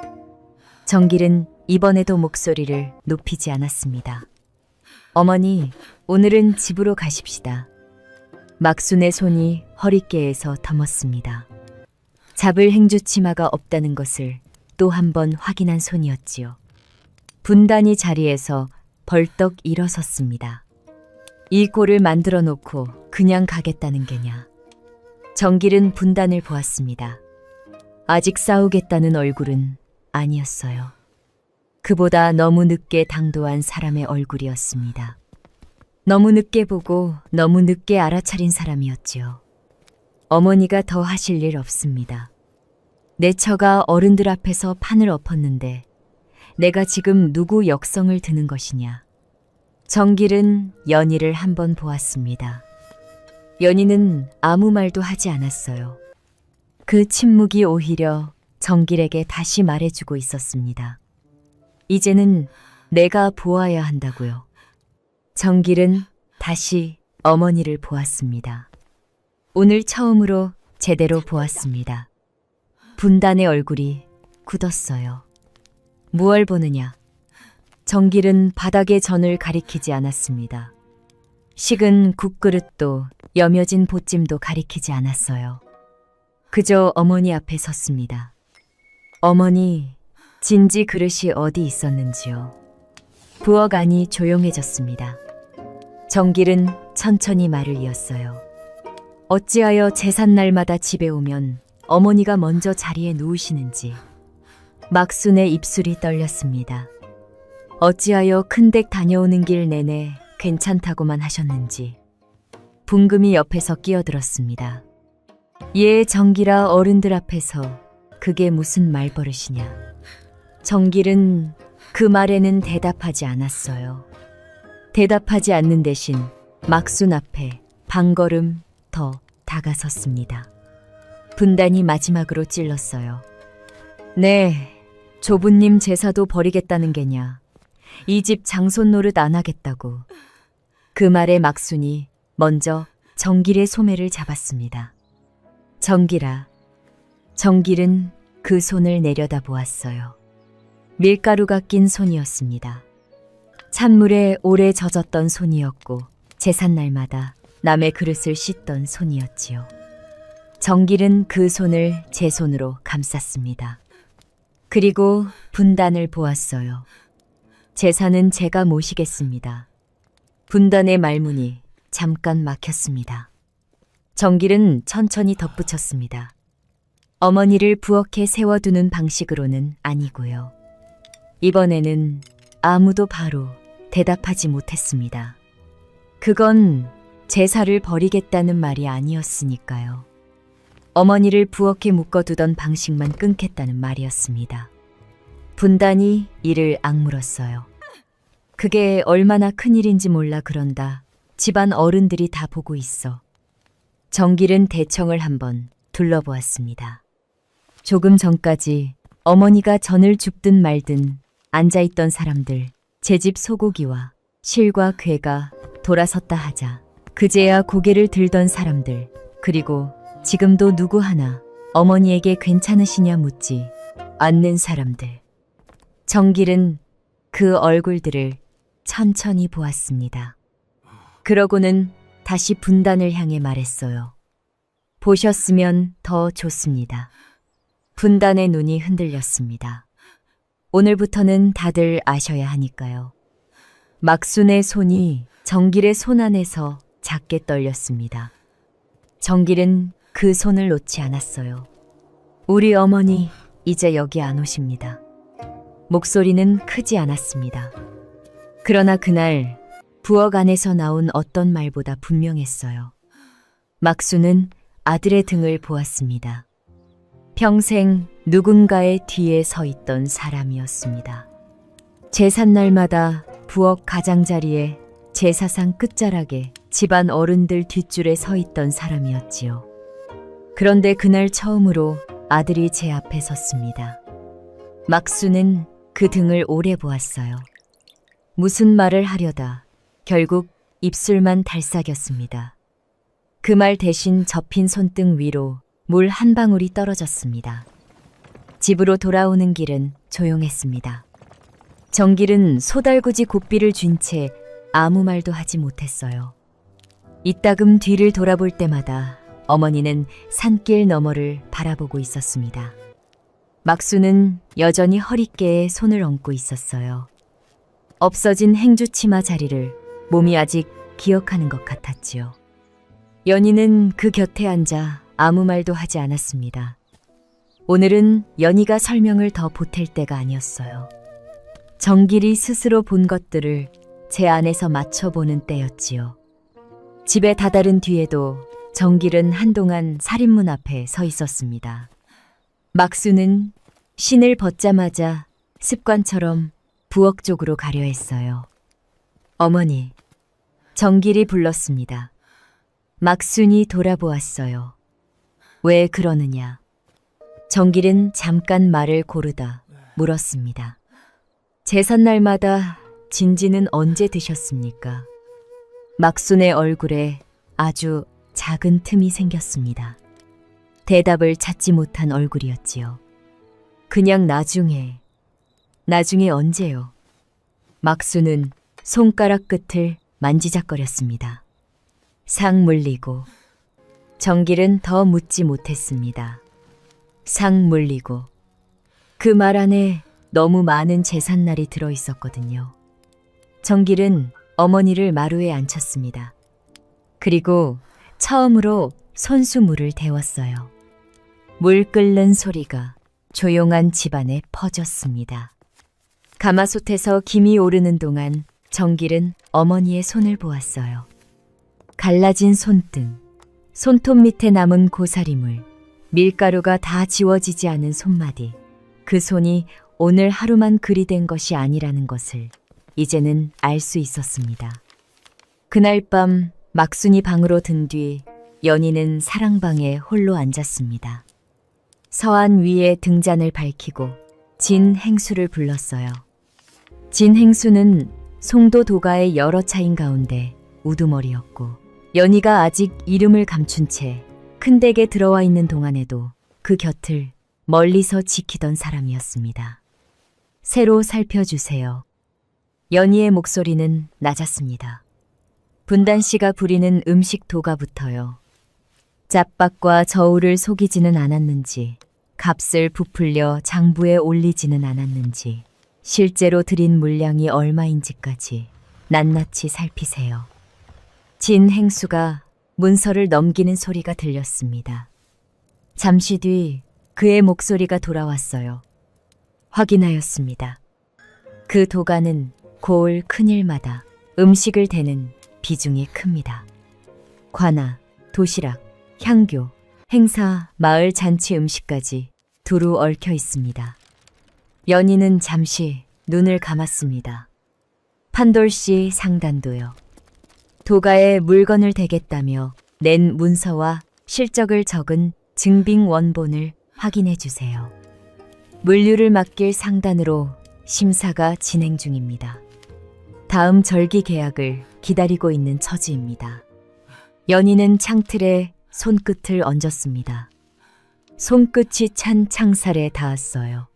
정길은 이번에도 목소리를 높이지 않았습니다. 어머니, 오늘은 집으로 가십시다. 막순의 손이 허리께에서 더펐습니다. 잡을 행주치마가 없다는 것을 또 한 번 확인한 손이었지요. 분단이 자리에서 벌떡 일어섰습니다. 이 꼴을 만들어 놓고 그냥 가겠다는 게냐. 정길은 분단을 보았습니다. 아직 싸우겠다는 얼굴은 아니었어요. 그보다 너무 늦게 당도한 사람의 얼굴이었습니다. 너무 늦게 보고 너무 늦게 알아차린 사람이었지요. 어머니가 더 하실 일 없습니다. 내 처가 어른들 앞에서 판을 엎었는데 내가 지금 누구 역성을 드는 것이냐. 정길은 연희를 한번 보았습니다. 연희는 아무 말도 하지 않았어요. 그 침묵이 오히려 정길에게 다시 말해주고 있었습니다. 이제는 내가 보아야 한다고요. 정길은 다시 어머니를 보았습니다. 오늘 처음으로 제대로 보았습니다. 분단의 얼굴이 굳었어요. 무얼 보느냐? 정길은 바닥에 전을 가리키지 않았습니다. 식은 국그릇도 여며진 보찜도 가리키지 않았어요. 그저 어머니 앞에 섰습니다. 어머니, 진지 그릇이 어디 있었는지요? 부엌 안이 조용해졌습니다. 정길은 천천히 말을 이었어요. 어찌하여 제삿날마다 집에 오면 어머니가 먼저 자리에 누우시는지. 막순의 입술이 떨렸습니다. 어찌하여 큰댁 다녀오는 길 내내 괜찮다고만 하셨는지. 붕금이 옆에서 끼어들었습니다. 예, 정길아, 어른들 앞에서 그게 무슨 말버릇이냐. 정길은 그 말에는 대답하지 않았어요. 대답하지 않는 대신 막순 앞에 반걸음 더 다가섰습니다. 분단이 마지막으로 찔렀어요. 네, 조부님 제사도 버리겠다는 게냐. 이 집 장손 노릇 안 하겠다고. 그 말에 막순이 먼저 정길의 소매를 잡았습니다. 정길아. 정길은 그 손을 내려다 보았어요. 밀가루가 낀 손이었습니다. 찬물에 오래 젖었던 손이었고 제삿날마다 남의 그릇을 씻던 손이었지요. 정길은 그 손을 제 손으로 감쌌습니다. 그리고 분단을 보았어요. 제사는 제가 모시겠습니다. 분단의 말문이 잠깐 막혔습니다. 정길은 천천히 덧붙였습니다. 어머니를 부엌에 세워두는 방식으로는 아니고요. 이번에는 아무도 바로 대답하지 못했습니다. 그건 제사를 버리겠다는 말이 아니었으니까요. 어머니를 부엌에 묶어두던 방식만 끊겠다는 말이었습니다. 분단이 이를 악물었어요. 그게 얼마나 큰일인지 몰라 그런다. 집안 어른들이 다 보고 있어. 정길은 대청을 한번 둘러보았습니다. 조금 전까지 어머니가 전을 줍든 말든 앉아있던 사람들, 제 집 소고기와 실과 괴가 돌아섰다 하자 그제야 고개를 들던 사람들, 그리고 지금도 누구 하나 어머니에게 괜찮으시냐 묻지 않는 사람들. 정길은 그 얼굴들을 천천히 보았습니다. 그러고는 다시 분단을 향해 말했어요. 보셨으면 더 좋습니다. 분단의 눈이 흔들렸습니다. 오늘부터는 다들 아셔야 하니까요. 막순의 손이 정길의 손 안에서 작게 떨렸습니다. 정길은 그 손을 놓지 않았어요. 우리 어머니 이제 여기 안 오십니다. 목소리는 크지 않았습니다. 그러나 그날 부엌 안에서 나온 어떤 말보다 분명했어요. 막순은 아들의 등을 보았습니다. 평생 누군가의 뒤에 서 있던 사람이었습니다. 제삿날마다 부엌 가장자리에 제사상 끝자락에 집안 어른들 뒷줄에 서 있던 사람이었지요. 그런데 그날 처음으로 아들이 제 앞에 섰습니다. 막순은 그 등을 오래 보았어요. 무슨 말을 하려다 결국 입술만 달싹였습니다. 그 말 대신 접힌 손등 위로 물 한 방울이 떨어졌습니다. 집으로 돌아오는 길은 조용했습니다. 정길은 소달구지 고삐를 쥔 채 아무 말도 하지 못했어요. 이따금 뒤를 돌아볼 때마다 어머니는 산길 너머를 바라보고 있었습니다. 막수는 여전히 허리깨에 손을 얹고 있었어요. 없어진 행주치마 자리를 몸이 아직 기억하는 것 같았지요. 연희는 그 곁에 앉아 아무 말도 하지 않았습니다. 오늘은 연희가 설명을 더 보탤 때가 아니었어요. 정길이 스스로 본 것들을 제 안에서 맞춰보는 때였지요. 집에 다다른 뒤에도 정길은 한동안 살인문 앞에 서 있었습니다. 막수는 신을 벗자마자 습관처럼 부엌 쪽으로 가려 했어요. 어머니, 정길이 불렀습니다. 막순이 돌아보았어요. 왜 그러느냐? 정길은 잠깐 말을 고르다 물었습니다. 제삿날마다 진지는 언제 드셨습니까? 막순의 얼굴에 아주 작은 틈이 생겼습니다. 대답을 찾지 못한 얼굴이었지요. 그냥 나중에 언제요? 막순은 손가락 끝을 만지작거렸습니다. 상 물리고. 정길은 더 묻지 못했습니다. 상 물리고. 그 말 안에 너무 많은 제삿날이 들어 있었거든요. 정길은 어머니를 마루에 앉혔습니다. 그리고 처음으로 손수물을 데웠어요. 물 끓는 소리가 조용한 집안에 퍼졌습니다. 가마솥에서 김이 오르는 동안 정길은 어머니의 손을 보았어요. 갈라진 손등, 손톱 밑에 남은 고사리물, 밀가루가 다 지워지지 않은 손마디. 그 손이 오늘 하루만 그리 된 것이 아니라는 것을 이제는 알 수 있었습니다. 그날 밤 막순이 방으로 든 뒤 연희는 사랑방에 홀로 앉았습니다. 서안 위에 등잔을 밝히고 진행수를 불렀어요. 진행수는 송도 도가의 여러 차인 가운데 우두머리였고 연희가 아직 이름을 감춘 채 큰 댁에 들어와 있는 동안에도 그 곁을 멀리서 지키던 사람이었습니다. 새로 살펴주세요. 연희의 목소리는 낮았습니다. 분단 씨가 부리는 음식 도가부터요. 짭박과 저울을 속이지는 않았는지, 값을 부풀려 장부에 올리지는 않았는지, 실제로 들인 물량이 얼마인지까지 낱낱이 살피세요. 진행수가 문서를 넘기는 소리가 들렸습니다. 잠시 뒤 그의 목소리가 돌아왔어요. 확인하였습니다. 그 도가는 고을 큰일마다 음식을 대는 비중이 큽니다. 관아, 도시락, 향교, 행사, 마을 잔치 음식까지 두루 얽혀 있습니다. 연희는 잠시 눈을 감았습니다. 판돌씨 상단도요. 도가에 물건을 대겠다며 낸 문서와 실적을 적은 증빙 원본을 확인해 주세요. 물류를 맡길 상단으로 심사가 진행 중입니다. 다음 절기 계약을 기다리고 있는 처지입니다. 연희는 창틀에 손끝을 얹었습니다. 손끝이 찬 창살에 닿았어요.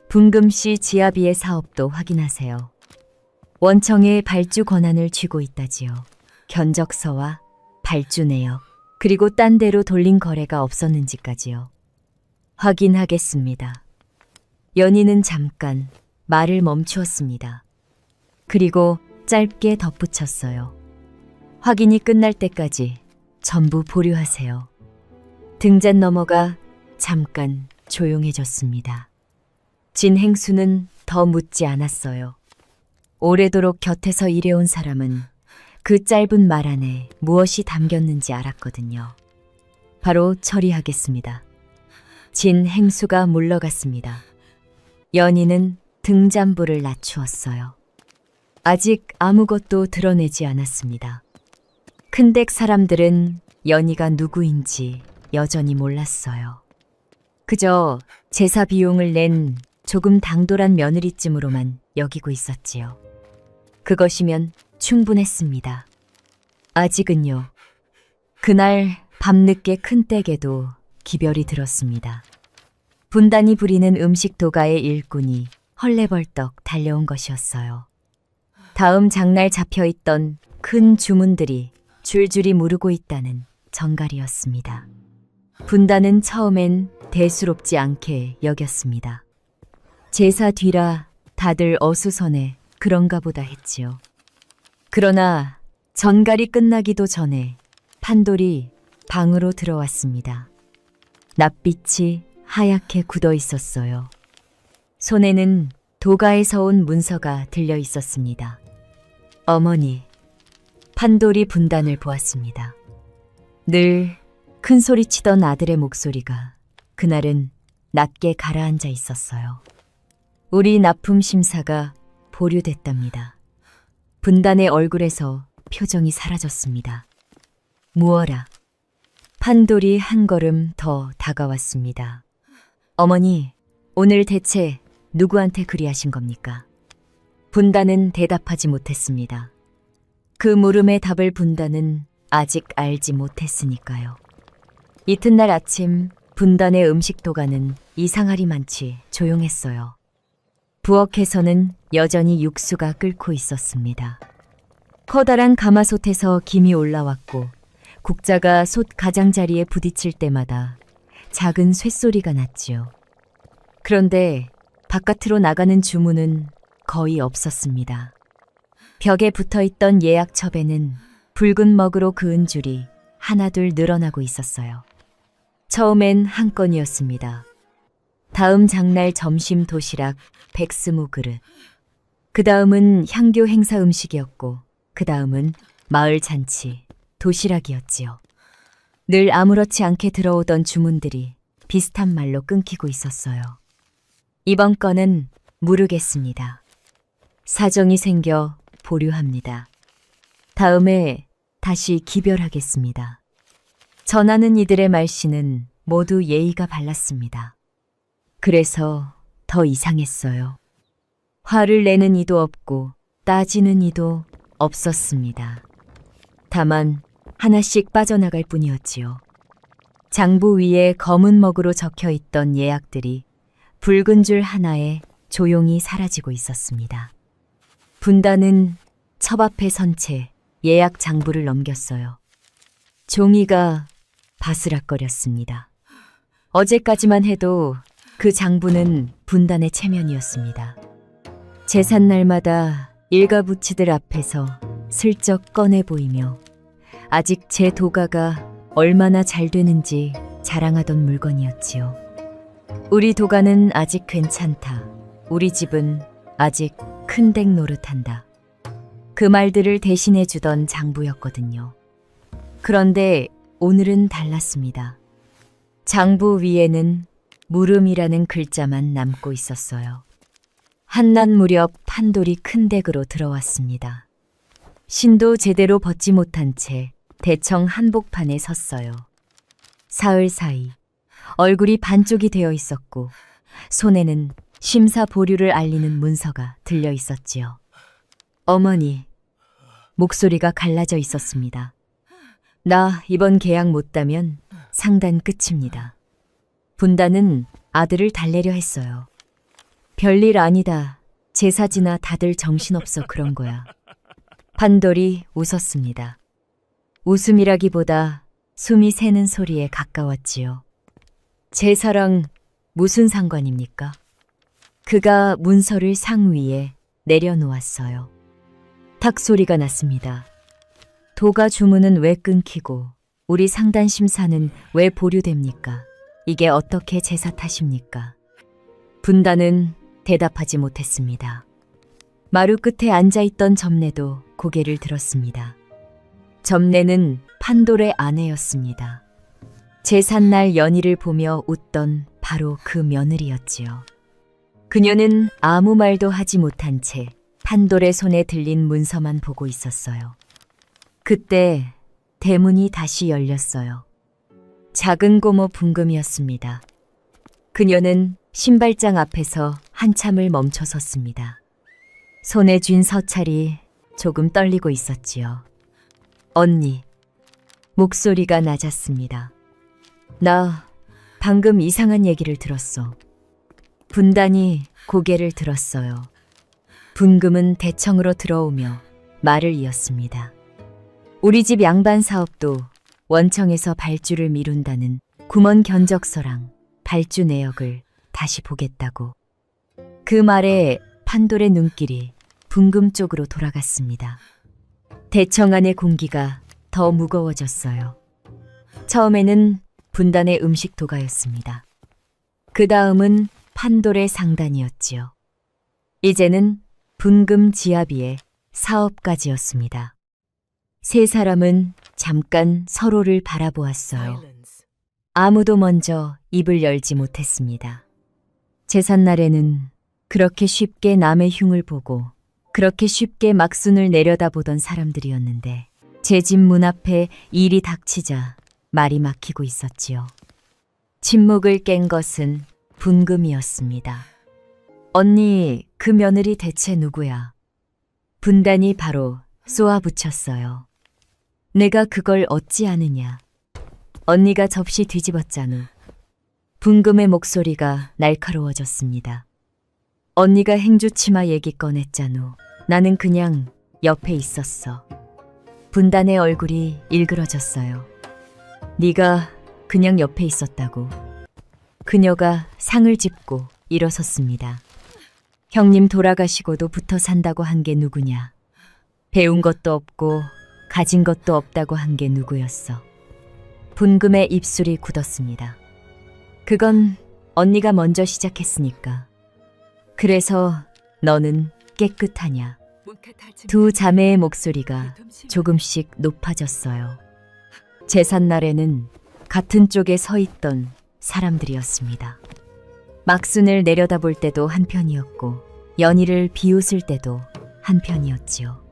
분금씨 지아비의 사업도 확인하세요. 원청에 발주 권한을 쥐고 있다지요. 견적서와 발주 내역, 그리고 딴 데로 돌린 거래가 없었는지까지요. 확인하겠습니다. 연희는 잠깐 말을 멈추었습니다. 그리고 짧게 덧붙였어요. 확인이 끝날 때까지 전부 보류하세요. 등잔 너머가 잠깐 조용해졌습니다. 진행수는 더 묻지 않았어요. 오래도록 곁에서 일해온 사람은 그 짧은 말 안에 무엇이 담겼는지 알았거든요. 바로 처리하겠습니다. 진행수가 물러갔습니다. 연희는 등잔부를 낮추었어요. 아직 아무것도 드러내지 않았습니다. 큰댁 사람들은 연희가 누구인지 여전히 몰랐어요. 그저 제사 비용을 낸 조금 당돌한 며느리쯤으로만 여기고 있었지요. 그것이면 충분했습니다. 아직은요. 그날 밤늦게 큰댁에도 기별이 들었습니다. 분단이 부리는 음식 도가의 일꾼이 헐레벌떡 달려온 것이었어요. 다음 장날 잡혀있던 큰 주문들이 줄줄이 무르고 있다는 전갈이었습니다. 분단은 처음엔 대수롭지 않게 여겼습니다. 제사 뒤라 다들 어수선해 그런가 보다 했지요. 그러나 전갈이 끝나기도 전에 판돌이 방으로 들어왔습니다. 낯빛이 하얗게 굳어 있었어요. 손에는 도가에서 온 문서가 들려 있었습니다. 어머니, 판돌이 분단을 보았습니다. 늘 큰 소리 치던 아들의 목소리가 그날은 낮게 가라앉아 있었어요. 우리 납품 심사가 보류됐답니다. 분단의 얼굴에서 표정이 사라졌습니다. 무어라. 판돌이 한 걸음 더 다가왔습니다. 어머니, 오늘 대체 누구한테 그리하신 겁니까? 분단은 대답하지 못했습니다. 그 물음의 답을 분단은 아직 알지 못했으니까요. 이튿날 아침 분단의 음식 도가는 이상하리만치 조용했어요. 부엌에서는 여전히 육수가 끓고 있었습니다. 커다란 가마솥에서 김이 올라왔고 국자가 솥 가장자리에 부딪힐 때마다 작은 쇳소리가 났지요. 그런데 바깥으로 나가는 주문은 거의 없었습니다. 벽에 붙어있던 예약첩에는 붉은 먹으로 그은 줄이 하나둘 늘어나고 있었어요. 처음엔 한 건이었습니다. 다음 장날 점심 도시락 120그릇. 그 다음은 향교 행사 음식이었고 그 다음은 마을 잔치, 도시락이었지요. 늘 아무렇지 않게 들어오던 주문들이 비슷한 말로 끊기고 있었어요. 이번 건은 모르겠습니다. 사정이 생겨 보류합니다. 다음에 다시 기별하겠습니다. 전하는 이들의 말씨는 모두 예의가 발랐습니다. 그래서 더 이상했어요. 화를 내는 이도 없고 따지는 이도 없었습니다. 다만 하나씩 빠져나갈 뿐이었지요. 장부 위에 검은 먹으로 적혀 있던 예약들이 붉은 줄 하나에 조용히 사라지고 있었습니다. 분단은 첩 앞에 선 채 예약 장부를 넘겼어요. 종이가 바스락거렸습니다. 어제까지만 해도 그 장부는 분단의 체면이었습니다. 제삿날마다 일가부치들 앞에서 슬쩍 꺼내 보이며 아직 제 도가가 얼마나 잘 되는지 자랑하던 물건이었지요. 우리 도가는 아직 괜찮다. 우리 집은 아직 큰 댁 노릇한다. 그 말들을 대신해 주던 장부였거든요. 그런데 오늘은 달랐습니다. 장부 위에는 물음이라는 글자만 남고 있었어요. 한낮 무렵 판돌이 큰 댁으로 들어왔습니다. 신도 제대로 벗지 못한 채 대청 한복판에 섰어요. 사흘 사이 얼굴이 반쪽이 되어 있었고 손에는 심사 보류를 알리는 문서가 들려 있었지요. 어머니, 목소리가 갈라져 있었습니다. 나 이번 계약 못 따면 상단 끝입니다. 분단은 아들을 달래려 했어요. 별일 아니다. 제사지나 다들 정신없어 그런 거야. 판돌이 웃었습니다. 웃음이라기보다 숨이 새는 소리에 가까웠지요. 제사랑 무슨 상관입니까? 그가 문서를 상 위에 내려놓았어요. 탁 소리가 났습니다. 도가 주문은 왜 끊기고 우리 상단 심사는 왜 보류됩니까? 이게 어떻게 제사 탓입니까? 분단은 대답하지 못했습니다. 마루 끝에 앉아있던 점례도 고개를 들었습니다. 점례는 판돌의 아내였습니다. 제삿날 연희를 보며 웃던 바로 그 며느리였지요. 그녀는 아무 말도 하지 못한 채 판돌의 손에 들린 문서만 보고 있었어요. 그때 대문이 다시 열렸어요. 작은 고모 분금이었습니다. 그녀는 신발장 앞에서 한참을 멈춰 섰습니다. 손에 쥔 서찰이 조금 떨리고 있었지요. 언니, 목소리가 낮았습니다. 나 방금 이상한 얘기를 들었어. 분단이 고개를 들었어요. 분금은 대청으로 들어오며 말을 이었습니다. 우리 집 양반 사업도 원청에서 발주를 미룬다는 구먼 견적서랑 발주 내역을 다시 보겠다고. 그 말에 판돌의 눈길이 분금 쪽으로 돌아갔습니다. 대청 안의 공기가 더 무거워졌어요. 처음에는 분단의 음식 도가였습니다. 그 다음은 판돌의 상단이었지요. 이제는 분금 지아비의 사업까지였습니다. 세 사람은 잠깐 서로를 바라보았어요. 아무도 먼저 입을 열지 못했습니다. 제삿날에는 그렇게 쉽게 남의 흉을 보고 그렇게 쉽게 막순을 내려다보던 사람들이었는데 제 집 문 앞에 일이 닥치자 말이 막히고 있었지요. 침묵을 깬 것은 분금이었습니다. 언니, 그 며느리 대체 누구야? 분단이 바로 쏘아붙였어요. 내가 그걸 어찌 아느냐. 언니가 접시 뒤집었잖아. 분금의 목소리가 날카로워졌습니다. 언니가 행주치마 얘기 꺼냈잖아. 나는 그냥 옆에 있었어. 분단의 얼굴이 일그러졌어요. 네가 그냥 옆에 있었다고. 그녀가 상을 짚고 일어섰습니다. 형님 돌아가시고도 붙어 산다고 한 게 누구냐. 배운 것도 없고 가진 것도 없다고 한 게 누구였어. 분금의 입술이 굳었습니다. 그건 언니가 먼저 시작했으니까. 그래서 너는 깨끗하냐. 두 자매의 목소리가 조금씩 높아졌어요. 제삿날에는 같은 쪽에 서 있던 사람들이었습니다. 막순을 내려다볼 때도 한편이었고 연희를 비웃을 때도 한편이었지요.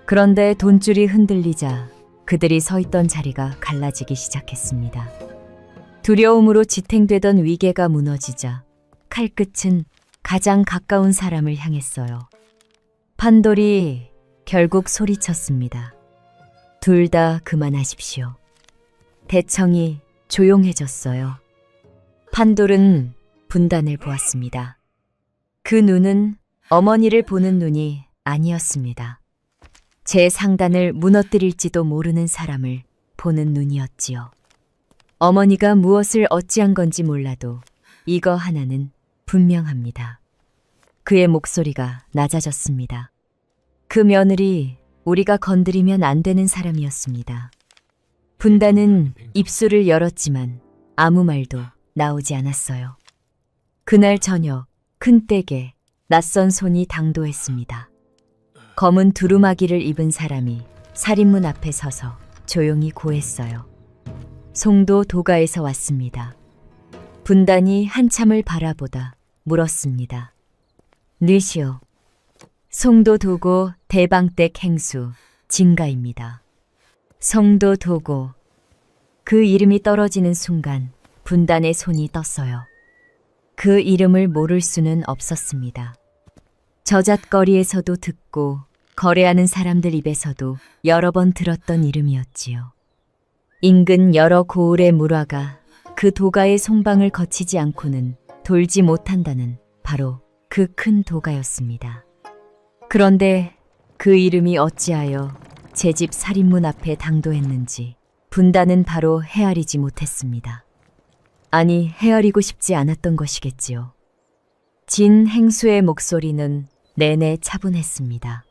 그런데 돈줄이 흔들리자 그들이 서 있던 자리가 갈라지기 시작했습니다. 두려움으로 지탱되던 위계가 무너지자 칼끝은 가장 가까운 사람을 향했어요. 판돌이 결국 소리쳤습니다. 둘 다 그만하십시오. 대청이 조용해졌어요. 판돌은 분단을 보았습니다. 그 눈은 어머니를 보는 눈이 아니었습니다. 제 상단을 무너뜨릴지도 모르는 사람을 보는 눈이었지요. 어머니가 무엇을 어찌한 건지 몰라도 이거 하나는 분명합니다. 그의 목소리가 낮아졌습니다. 그 며느리 우리가 건드리면 안 되는 사람이었습니다. 분단은 입술을 열었지만 아무 말도 나오지 않았어요. 그날 저녁 큰 댁에 낯선 손이 당도했습니다. 검은 두루마기를 입은 사람이 살인문 앞에 서서 조용히 고했어요. 송도 도가에서 왔습니다. 분단이 한참을 바라보다 물었습니다. 느시오. 송도 도고 대방댁 행수 진가입니다. 송도 도고. 그 이름이 떨어지는 순간 분단의 손이 떴어요. 그 이름을 모를 수는 없었습니다. 저잣거리에서도 듣고 거래하는 사람들 입에서도 여러 번 들었던 이름이었지요. 인근 여러 고을의 물화가 그 도가의 송방을 거치지 않고는 돌지 못한다는 바로 그 큰 도가였습니다. 그런데 그 이름이 어찌하여 제 집 살인문 앞에 당도했는지 분단은 바로 헤아리지 못했습니다. 아니, 헤아리고 싶지 않았던 것이겠지요. 진 행수의 목소리는 내내 차분했습니다.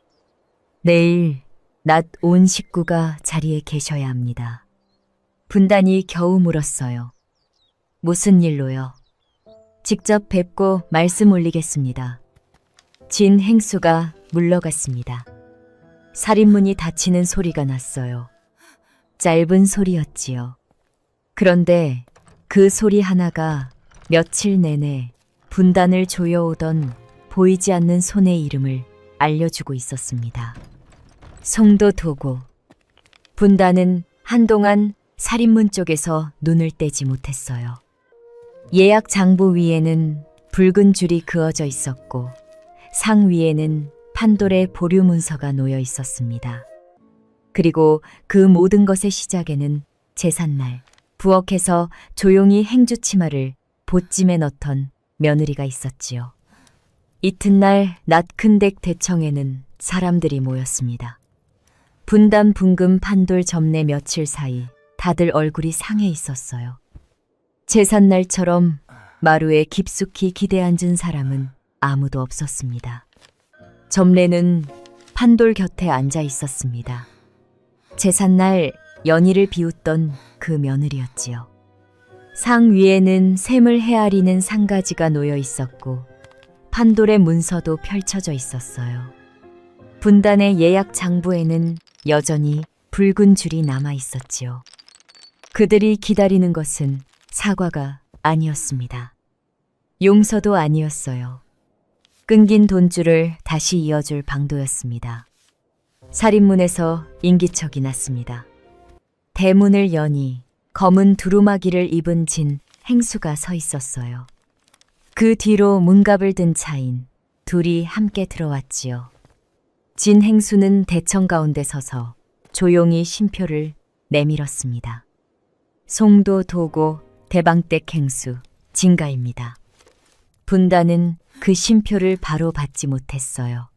내일 낮 온 식구가 자리에 계셔야 합니다. 분단이 겨우 물었어요. 무슨 일로요? 직접 뵙고 말씀 올리겠습니다. 진 행수가 물러갔습니다. 살인문이 닫히는 소리가 났어요. 짧은 소리였지요. 그런데 그 소리 하나가 며칠 내내 분단을 조여오던 보이지 않는 손의 이름을 알려주고 있었습니다. 송도 도고. 분단은 한동안 살인문 쪽에서 눈을 떼지 못했어요. 예약 장부 위에는 붉은 줄이 그어져 있었고 상 위에는 판돌의 보류 문서가 놓여 있었습니다. 그리고 그 모든 것의 시작에는 제삿날 부엌에서 조용히 행주치마를 보찜에 넣던 며느리가 있었지요. 이튿날 낮 큰 댁 대청에는 사람들이 모였습니다. 분단 분금 판돌 점례 며칠 사이 다들 얼굴이 상해 있었어요. 제삿날처럼 마루에 깊숙이 기대 앉은 사람은 아무도 없었습니다. 점례는 판돌 곁에 앉아 있었습니다. 제삿날 연희를 비웃던 그 며느리였지요. 상 위에는 샘을 헤아리는 상가지가 놓여 있었고 판돌의 문서도 펼쳐져 있었어요. 분단의 예약 장부에는 여전히 붉은 줄이 남아 있었지요. 그들이 기다리는 것은 사과가 아니었습니다. 용서도 아니었어요. 끊긴 돈줄을 다시 이어줄 방도였습니다. 살인문에서 인기척이 났습니다. 대문을 여니 검은 두루마기를 입은 진 행수가 서 있었어요. 그 뒤로 문갑을 든 차인 둘이 함께 들어왔지요. 진 행수는 대청 가운데 서서 조용히 쉼표를 내밀었습니다. 송도 도고 대방댁 행수 진가입니다. 분단은 그 쉼표를 바로 받지 못했어요.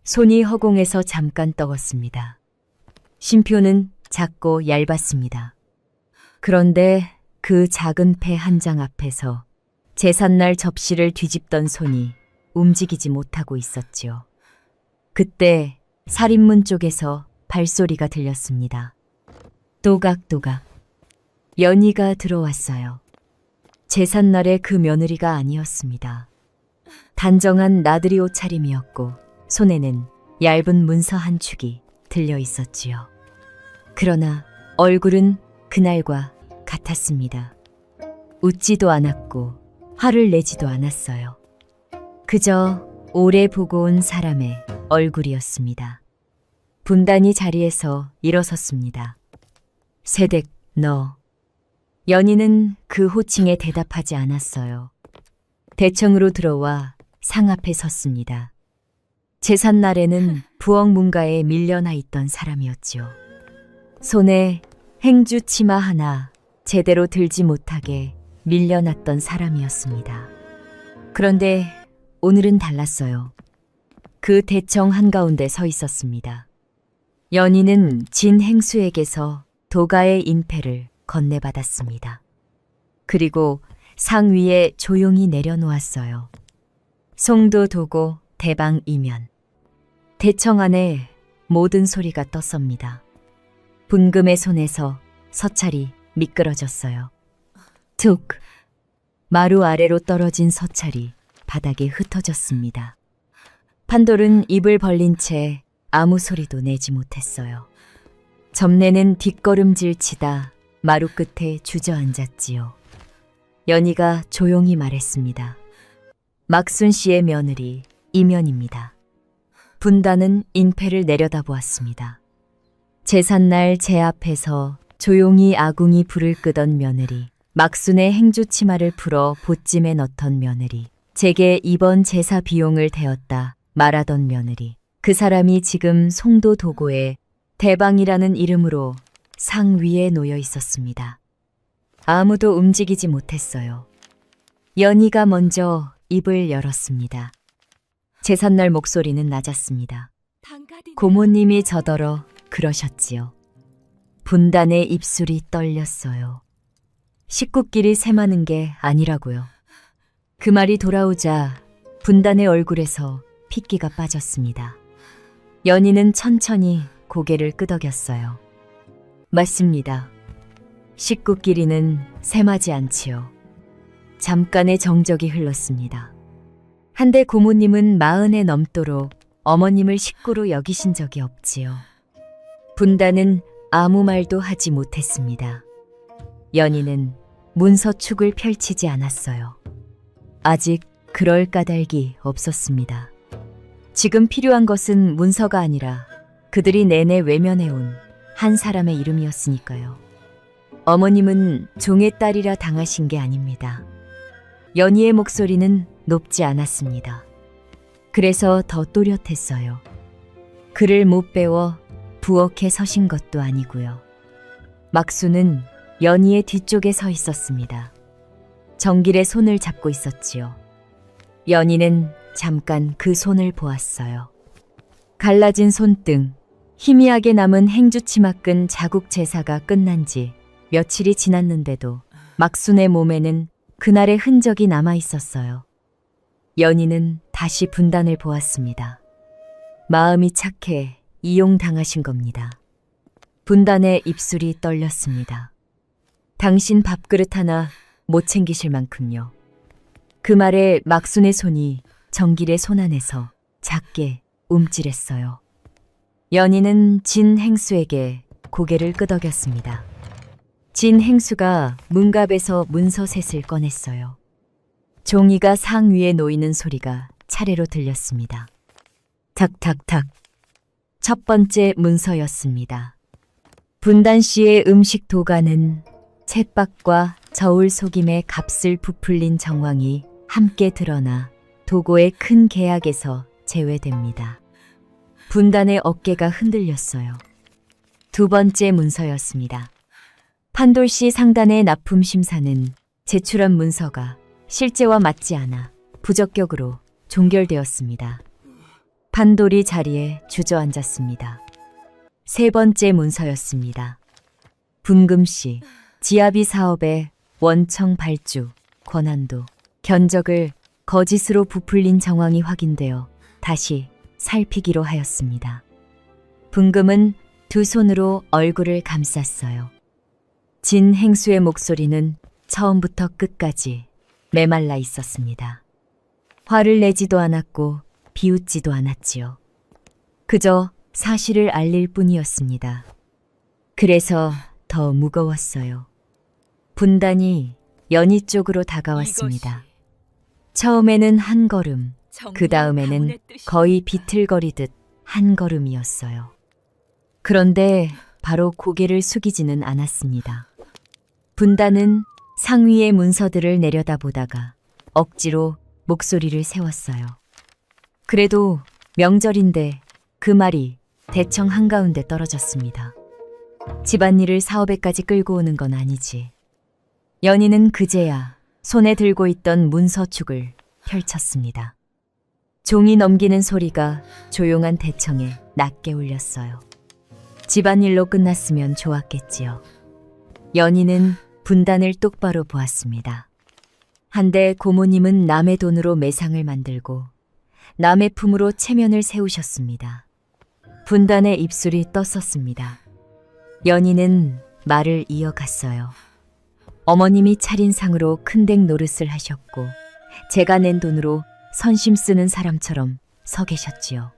손이 허공에서 잠깐 떠었습니다. 쉼표는 작고 얇았습니다. 그런데 그 작은 패 한 장 앞에서 제삿날 접시를 뒤집던 손이 움직이지 못하고 있었지요. 그때 살인문 쪽에서 발소리가 들렸습니다. 또각또각. 연희가 들어왔어요. 제삿날의 그 며느리가 아니었습니다. 단정한 나들이 옷차림이었고 손에는 얇은 문서 한 축이 들려 있었지요. 그러나 얼굴은 그날과 같았습니다. 웃지도 않았고 화를 내지도 않았어요. 그저 오래 보고 온 사람의 얼굴이었습니다. 분단이 자리에서 일어섰습니다. 세댁, 너. 연희는 그 호칭에 대답하지 않았어요. 대청으로 들어와 상 앞에 섰습니다. 제삿날에는 부엌 문가에 밀려나 있던 사람이었지요. 손에 행주 치마 하나 제대로 들지 못하게 밀려났던 사람이었습니다. 그런데 오늘은 달랐어요. 그 대청 한가운데 서 있었습니다. 연희는 진 행수에게서 도가의 인패를 건네받았습니다. 그리고 상 위에 조용히 내려놓았어요. 송도 도고 대방 이면. 대청 안에 모든 소리가 떴습니다. 분금의 손에서 서찰이 미끄러졌어요. 툭! 마루 아래로 떨어진 서찰이 바닥에 흩어졌습니다. 판돌은 입을 벌린 채 아무 소리도 내지 못했어요. 점례는 뒷걸음질 치다 마루 끝에 주저앉았지요. 연희가 조용히 말했습니다. 막순 씨의 며느리 이면입니다. 분단은 인패를 내려다보았습니다. 제삿날 제 앞에서 조용히 아궁이 불을 끄던 며느리, 막순의 행주 치마를 풀어 보찜에 넣던 며느리, 제게 이번 제사 비용을 대었다 말하던 며느리, 그 사람이 지금 송도 도고에 대방이라는 이름으로 상 위에 놓여 있었습니다. 아무도 움직이지 못했어요. 연희가 먼저 입을 열었습니다. 제삿날 목소리는 낮았습니다. 고모님이 저더러 그러셨지요. 분단의 입술이 떨렸어요. 식구끼리 셈하는 게 아니라고요. 그 말이 돌아오자 분단의 얼굴에서 핏기가 빠졌습니다. 연희는 천천히 고개를 끄덕였어요. 맞습니다. 식구끼리는 셈하지 않지요. 잠깐의 정적이 흘렀습니다. 한데 고모님은 40에 넘도록 어머님을 식구로 여기신 적이 없지요. 분단은 아무 말도 하지 못했습니다. 연희는 문서축을 펼치지 않았어요. 아직 그럴 까닭이 없었습니다. 지금 필요한 것은 문서가 아니라 그들이 내내 외면해온 한 사람의 이름이었으니까요. 어머님은 종의 딸이라 당하신 게 아닙니다. 연희의 목소리는 높지 않았습니다. 그래서 더 또렷했어요. 글을 못 배워 부엌에 서신 것도 아니고요. 막수는 연희의 뒤쪽에 서 있었습니다. 정길의 손을 잡고 있었지요. 연희는 잠깐 그 손을 보았어요. 갈라진 손등, 희미하게 남은 행주치마끈 자국 제사가 끝난 지 며칠이 지났는데도 막순의 몸에는 그날의 흔적이 남아 있었어요. 연희는 다시 분단을 보았습니다. 마음이 착해 이용당하신 겁니다. 분단의 입술이 떨렸습니다. 당신 밥그릇 하나 못 챙기실 만큼요. 그 말에 막순의 손이 정길의 손 안에서 작게 움찔했어요. 연희는 진 행수에게 고개를 끄덕였습니다. 진 행수가 문갑에서 문서셋을 꺼냈어요. 종이가 상 위에 놓이는 소리가 차례로 들렸습니다. 탁탁탁. 첫 번째 문서였습니다. 분단 씨의 음식 도가는 챗박과 저울 속임의 값을 부풀린 정황이 함께 드러나 도고의 큰 계약에서 제외됩니다. 분단의 어깨가 흔들렸어요. 두 번째 문서였습니다. 판돌씨 상단의 납품 심사는 제출한 문서가 실제와 맞지 않아 부적격으로 종결되었습니다. 판돌이 자리에 주저앉았습니다. 세 번째 문서였습니다. 분금씨, 지아비 사업의 원청 발주, 권한도, 견적을 거짓으로 부풀린 정황이 확인되어 다시 살피기로 하였습니다. 분금은 두 손으로 얼굴을 감쌌어요. 진 행수의 목소리는 처음부터 끝까지 메말라 있었습니다. 화를 내지도 않았고 비웃지도 않았지요. 그저 사실을 알릴 뿐이었습니다. 그래서 더 무거웠어요. 분단이 연희 쪽으로 다가왔습니다. 처음에는 한 걸음, 그 다음에는 거의 비틀거리듯 한 걸음이었어요. 그런데 바로 고개를 숙이지는 않았습니다. 분단은 상위의 문서들을 내려다보다가 억지로 목소리를 세웠어요. 그래도 명절인데 그 말이 대청 한가운데 떨어졌습니다. 집안일을 사업에까지 끌고 오는 건 아니지. 연희는 그제야 손에 들고 있던 문서축을 펼쳤습니다. 종이 넘기는 소리가 조용한 대청에 낮게 울렸어요. 집안일로 끝났으면 좋았겠지요. 연희는 분단을 똑바로 보았습니다. 한데 고모님은 남의 돈으로 매상을 만들고 남의 품으로 체면을 세우셨습니다. 분단의 입술이 떴었습니다. 연희는 말을 이어갔어요. 어머님이 차린 상으로 큰댁 노릇을 하셨고 제가 낸 돈으로 선심 쓰는 사람처럼 서 계셨지요.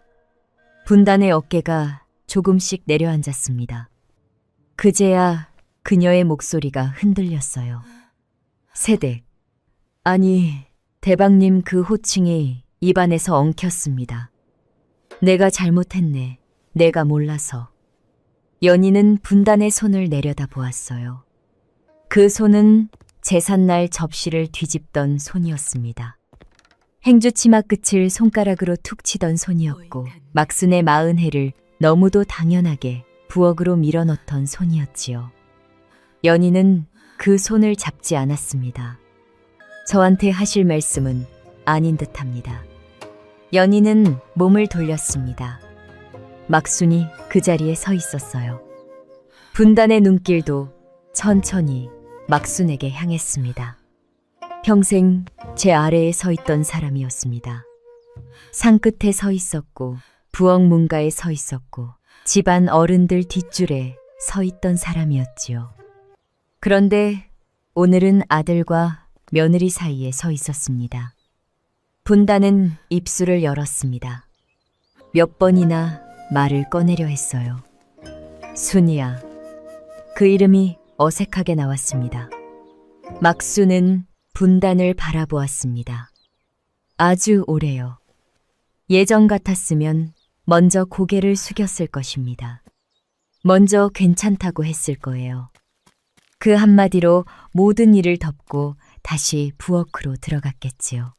분단의 어깨가 조금씩 내려앉았습니다. 그제야 그녀의 목소리가 흔들렸어요. 세댁, 아니 대방님 그 호칭이 입안에서 엉켰습니다. 내가 잘못했네. 내가 몰라서. 연희는 분단의 손을 내려다 보았어요. 그 손은 제삿날 접시를 뒤집던 손이었습니다. 행주 치마 끝을 손가락으로 툭 치던 손이었고 막순의 40해를 너무도 당연하게 부엌으로 밀어넣던 손이었지요. 연희는 그 손을 잡지 않았습니다. 저한테 하실 말씀은 아닌 듯합니다. 연희는 몸을 돌렸습니다. 막순이 그 자리에 서 있었어요. 분단의 눈길도 천천히 막순에게 향했습니다. 평생 제 아래에 서 있던 사람이었습니다. 산 끝에 서 있었고 부엌 문가에 서 있었고 집안 어른들 뒷줄에 서 있던 사람이었지요. 그런데 오늘은 아들과 며느리 사이에 서 있었습니다. 분단은 입술을 열었습니다. 몇 번이나 말을 꺼내려 했어요. 순이야. 그 이름이 어색하게 나왔습니다. 막순은 분단을 바라보았습니다. 아주 오래요. 예전 같았으면 먼저 고개를 숙였을 것입니다. 먼저 괜찮다고 했을 거예요. 그 한마디로 모든 일을 덮고 다시 부엌으로 들어갔겠지요.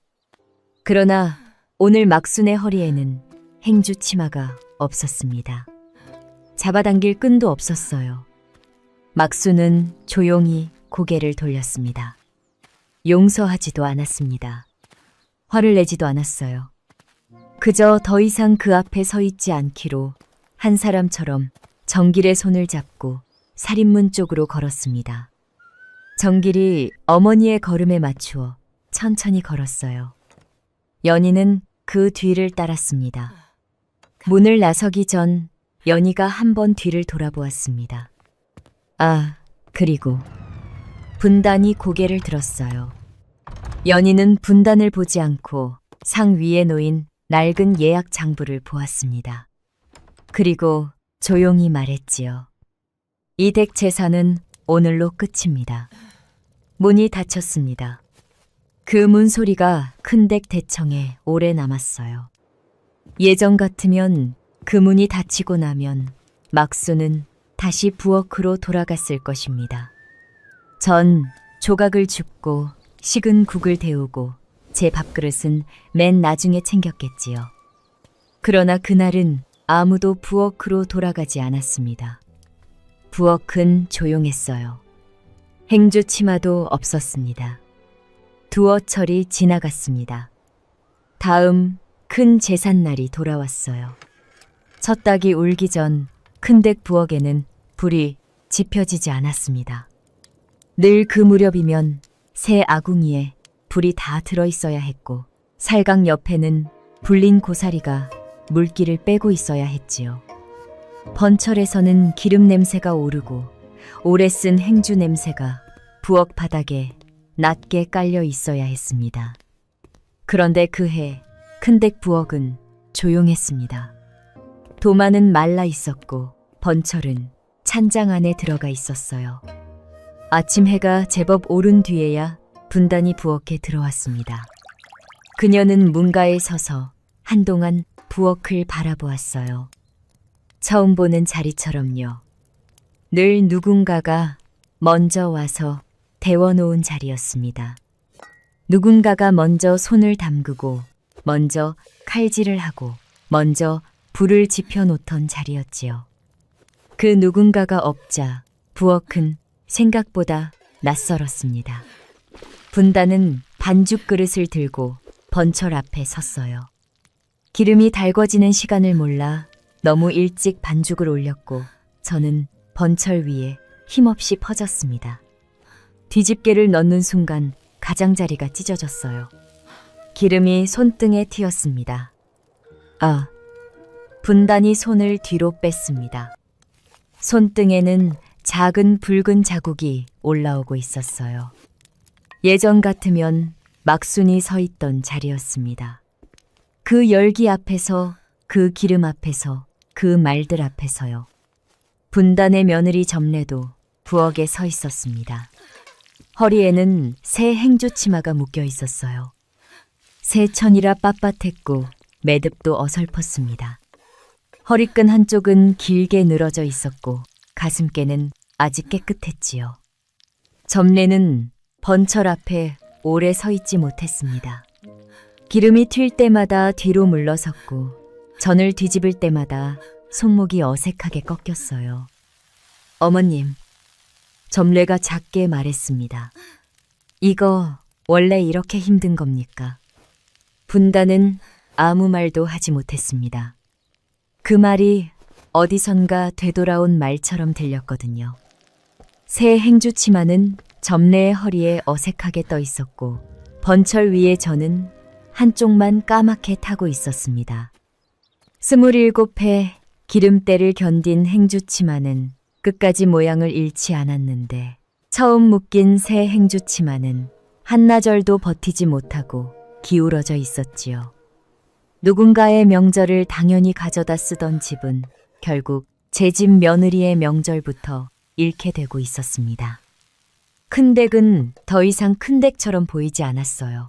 그러나 오늘 막순의 허리에는 행주 치마가 없었습니다. 잡아당길 끈도 없었어요. 막순은 조용히 고개를 돌렸습니다. 용서하지도 않았습니다. 화를 내지도 않았어요. 그저 더 이상 그 앞에 서 있지 않기로 한 사람처럼 정길의 손을 잡고 살인문 쪽으로 걸었습니다. 정길이 어머니의 걸음에 맞추어 천천히 걸었어요. 연희는 그 뒤를 따랐습니다. 문을 나서기 전 연희가 한 번 뒤를 돌아보았습니다. 아, 그리고 분단이 고개를 들었어요. 연희는 분단을 보지 않고 상 위에 놓인 낡은 예약 장부를 보았습니다. 그리고 조용히 말했지요. 이 댁 제사는 오늘로 끝입니다. 문이 닫혔습니다. 그 문소리가 큰댁 대청에 오래 남았어요. 예전 같으면 그 문이 닫히고 나면 막수는 다시 부엌으로 돌아갔을 것입니다. 전 조각을 줍고 식은 국을 데우고 제 밥그릇은 맨 나중에 챙겼겠지요. 그러나 그날은 아무도 부엌으로 돌아가지 않았습니다. 부엌은 조용했어요. 행주 치마도 없었습니다. 두어철이 지나갔습니다. 다음 큰 제삿날이 돌아왔어요. 첫 닭이 울기 전 큰댁 부엌에는 불이 지펴지지 않았습니다. 늘 그 무렵이면 새 아궁이에 불이 다 들어있어야 했고 살강 옆에는 불린 고사리가 물기를 빼고 있어야 했지요. 번철에서는 기름 냄새가 오르고 오래 쓴 행주 냄새가 부엌 바닥에 낮게 깔려 있어야 했습니다. 그런데 그해 큰댁 부엌은 조용했습니다. 도마는 말라 있었고 번철은 찬장 안에 들어가 있었어요. 아침 해가 제법 오른 뒤에야 분단이 부엌에 들어왔습니다. 그녀는 문가에 서서 한동안 부엌을 바라보았어요. 처음 보는 자리처럼요. 늘 누군가가 먼저 와서 데워놓은 자리였습니다. 누군가가 먼저 손을 담그고 먼저 칼질을 하고 먼저 불을 지펴놓던 자리였지요. 그 누군가가 없자 부엌은 생각보다 낯설었습니다. 분단은 반죽 그릇을 들고 번철 앞에 섰어요. 기름이 달궈지는 시간을 몰라 너무 일찍 반죽을 올렸고 저는 번철 위에 힘없이 퍼졌습니다. 뒤집개를 넣는 순간 가장자리가 찢어졌어요. 기름이 손등에 튀었습니다. 아, 분단이 손을 뒤로 뺐습니다. 손등에는 작은 붉은 자국이 올라오고 있었어요. 예전 같으면 막순이 서 있던 자리였습니다. 그 열기 앞에서, 그 기름 앞에서, 그 말들 앞에서요. 분단의 며느리 점례도 부엌에 서 있었습니다. 허리에는 새 행주 치마가 묶여 있었어요. 새 천이라 빳빳했고 매듭도 어설펐습니다. 허리끈 한쪽은 길게 늘어져 있었고 가슴께는 아직 깨끗했지요. 점례는 번철 앞에 오래 서 있지 못했습니다. 기름이 튈 때마다 뒤로 물러섰고 전을 뒤집을 때마다 손목이 어색하게 꺾였어요. 어머님, 점례가 작게 말했습니다. 이거 원래 이렇게 힘든 겁니까? 분단은 아무 말도 하지 못했습니다. 그 말이 어디선가 되돌아온 말처럼 들렸거든요. 새 행주 치마는 점례의 허리에 어색하게 떠 있었고 번철 위에 저는 한쪽만 까맣게 타고 있었습니다. 27회 기름때를 견딘 행주 치마는 끝까지 모양을 잃지 않았는데 처음 묶인 새 행주 치마는 한나절도 버티지 못하고 기울어져 있었지요. 누군가의 명절을 당연히 가져다 쓰던 집은 결국 제 집 며느리의 명절부터 잃게 되고 있었습니다. 큰댁은 더 이상 큰댁처럼 보이지 않았어요.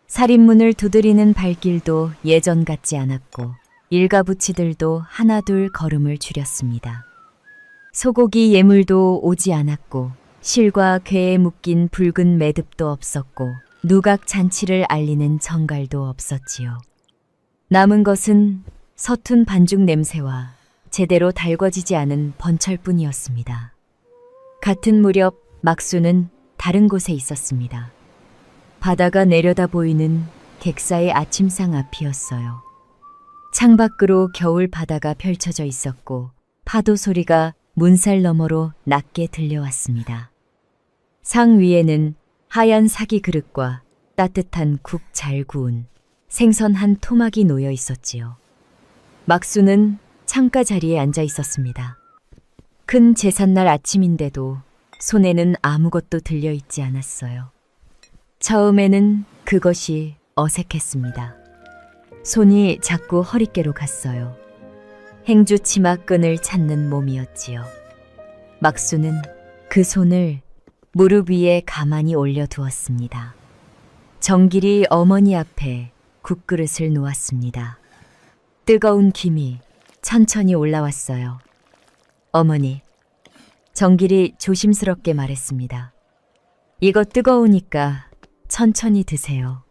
살인문을 두드리는 발길도 예전 같지 않았고 일가부치들도 하나둘 걸음을 줄였습니다. 소고기 예물도 오지 않았고 실과 궤에 묶인 붉은 매듭도 없었고 누각 잔치를 알리는 정갈도 없었지요. 남은 것은 서툰 반죽 냄새와 제대로 달궈지지 않은 번철뿐이었습니다. 같은 무렵 막수는 다른 곳에 있었습니다. 바다가 내려다 보이는 객사의 아침상 앞이었어요. 창밖으로 겨울 바다가 펼쳐져 있었고 파도 소리가 문살 너머로 낮게 들려왔습니다. 상 위에는 하얀 사기 그릇과 따뜻한 국 잘 구운 생선 한 토막이 놓여 있었지요. 막수는 창가 자리에 앉아 있었습니다. 큰 제삿날 아침인데도 손에는 아무것도 들려있지 않았어요. 처음에는 그것이 어색했습니다. 손이 자꾸 허리께로 갔어요. 행주 치마 끈을 찾는 몸이었지요. 막수는 그 손을 무릎 위에 가만히 올려두었습니다. 정길이 어머니 앞에 국그릇을 놓았습니다. 뜨거운 김이 천천히 올라왔어요. 어머니, 정길이 조심스럽게 말했습니다. 이거 뜨거우니까 천천히 드세요.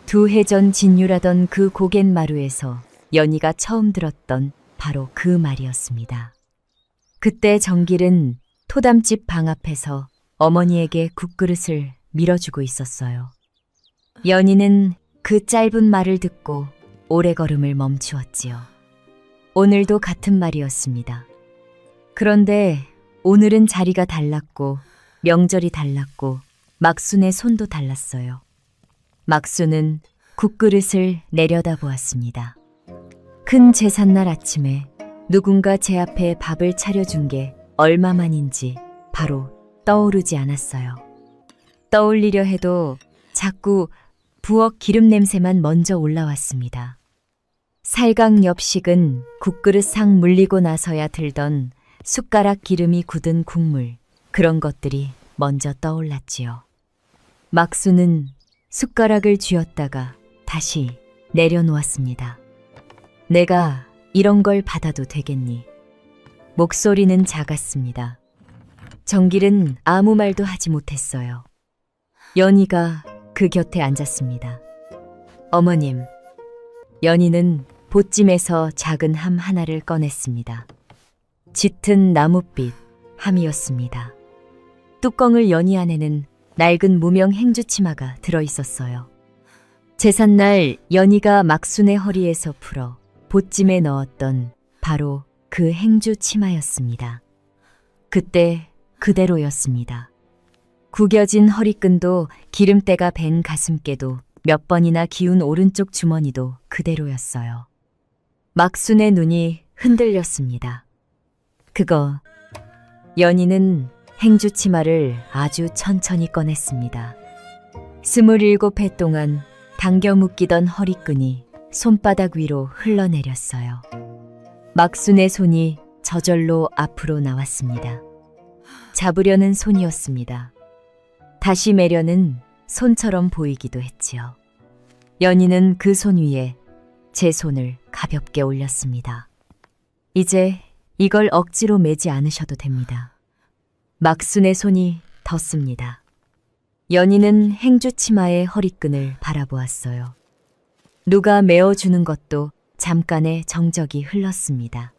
2해 전 진유라던 그 고갯마루에서 연희가 처음 들었던 바로 그 말이었습니다. 그때 정길은 토담집 방 앞에서 어머니에게 국그릇을 밀어주고 있었어요. 연희는 그 짧은 말을 듣고 오래 걸음을 멈추었지요. 오늘도 같은 말이었습니다. 그런데 오늘은 자리가 달랐고 명절이 달랐고 막순의 손도 달랐어요. 막순은 국그릇을 내려다보았습니다. 큰 제삿날 아침에 누군가 제 앞에 밥을 차려준 게 얼마만인지 바로 떠오르지 않았어요. 떠올리려 해도 자꾸 부엌 기름 냄새만 먼저 올라왔습니다. 살강 옆식은 국그릇 상 물리고 나서야 들던 숟가락 기름이 굳은 국물, 그런 것들이 먼저 떠올랐지요. 막수는 숟가락을 쥐었다가 다시 내려놓았습니다. 내가 이런 걸 받아도 되겠니? 목소리는 작았습니다. 정길은 아무 말도 하지 못했어요. 연희가 그 곁에 앉았습니다. 어머님, 연희는 보찜에서 작은 함 하나를 꺼냈습니다. 짙은 나뭇빛 함이었습니다. 뚜껑을 연희 안에는 낡은 무명 행주치마가 들어있었어요. 제삿날 연희가 막순의 허리에서 풀어 보찜에 넣었던 바로 그 행주치마였습니다. 그때 그대로였습니다. 구겨진 허리끈도 기름때가 밴 가슴께도 몇 번이나 기운 오른쪽 주머니도 그대로였어요. 막순의 눈이 흔들렸습니다. 그거, 연희는 행주치마를 아주 천천히 꺼냈습니다. 27해 동안 당겨 묶이던 허리끈이 손바닥 위로 흘러내렸어요. 막순의 손이 저절로 앞으로 나왔습니다. 잡으려는 손이었습니다. 다시 매려는 손처럼 보이기도 했지요. 연희는 그 손 위에 제 손을 가볍게 올렸습니다. 이제 이걸 억지로 매지 않으셔도 됩니다. 막순의 손이 덧습니다. 연희는 행주치마의 허리끈을 바라보았어요. 누가 메어주는 것도 잠깐의 정적이 흘렀습니다.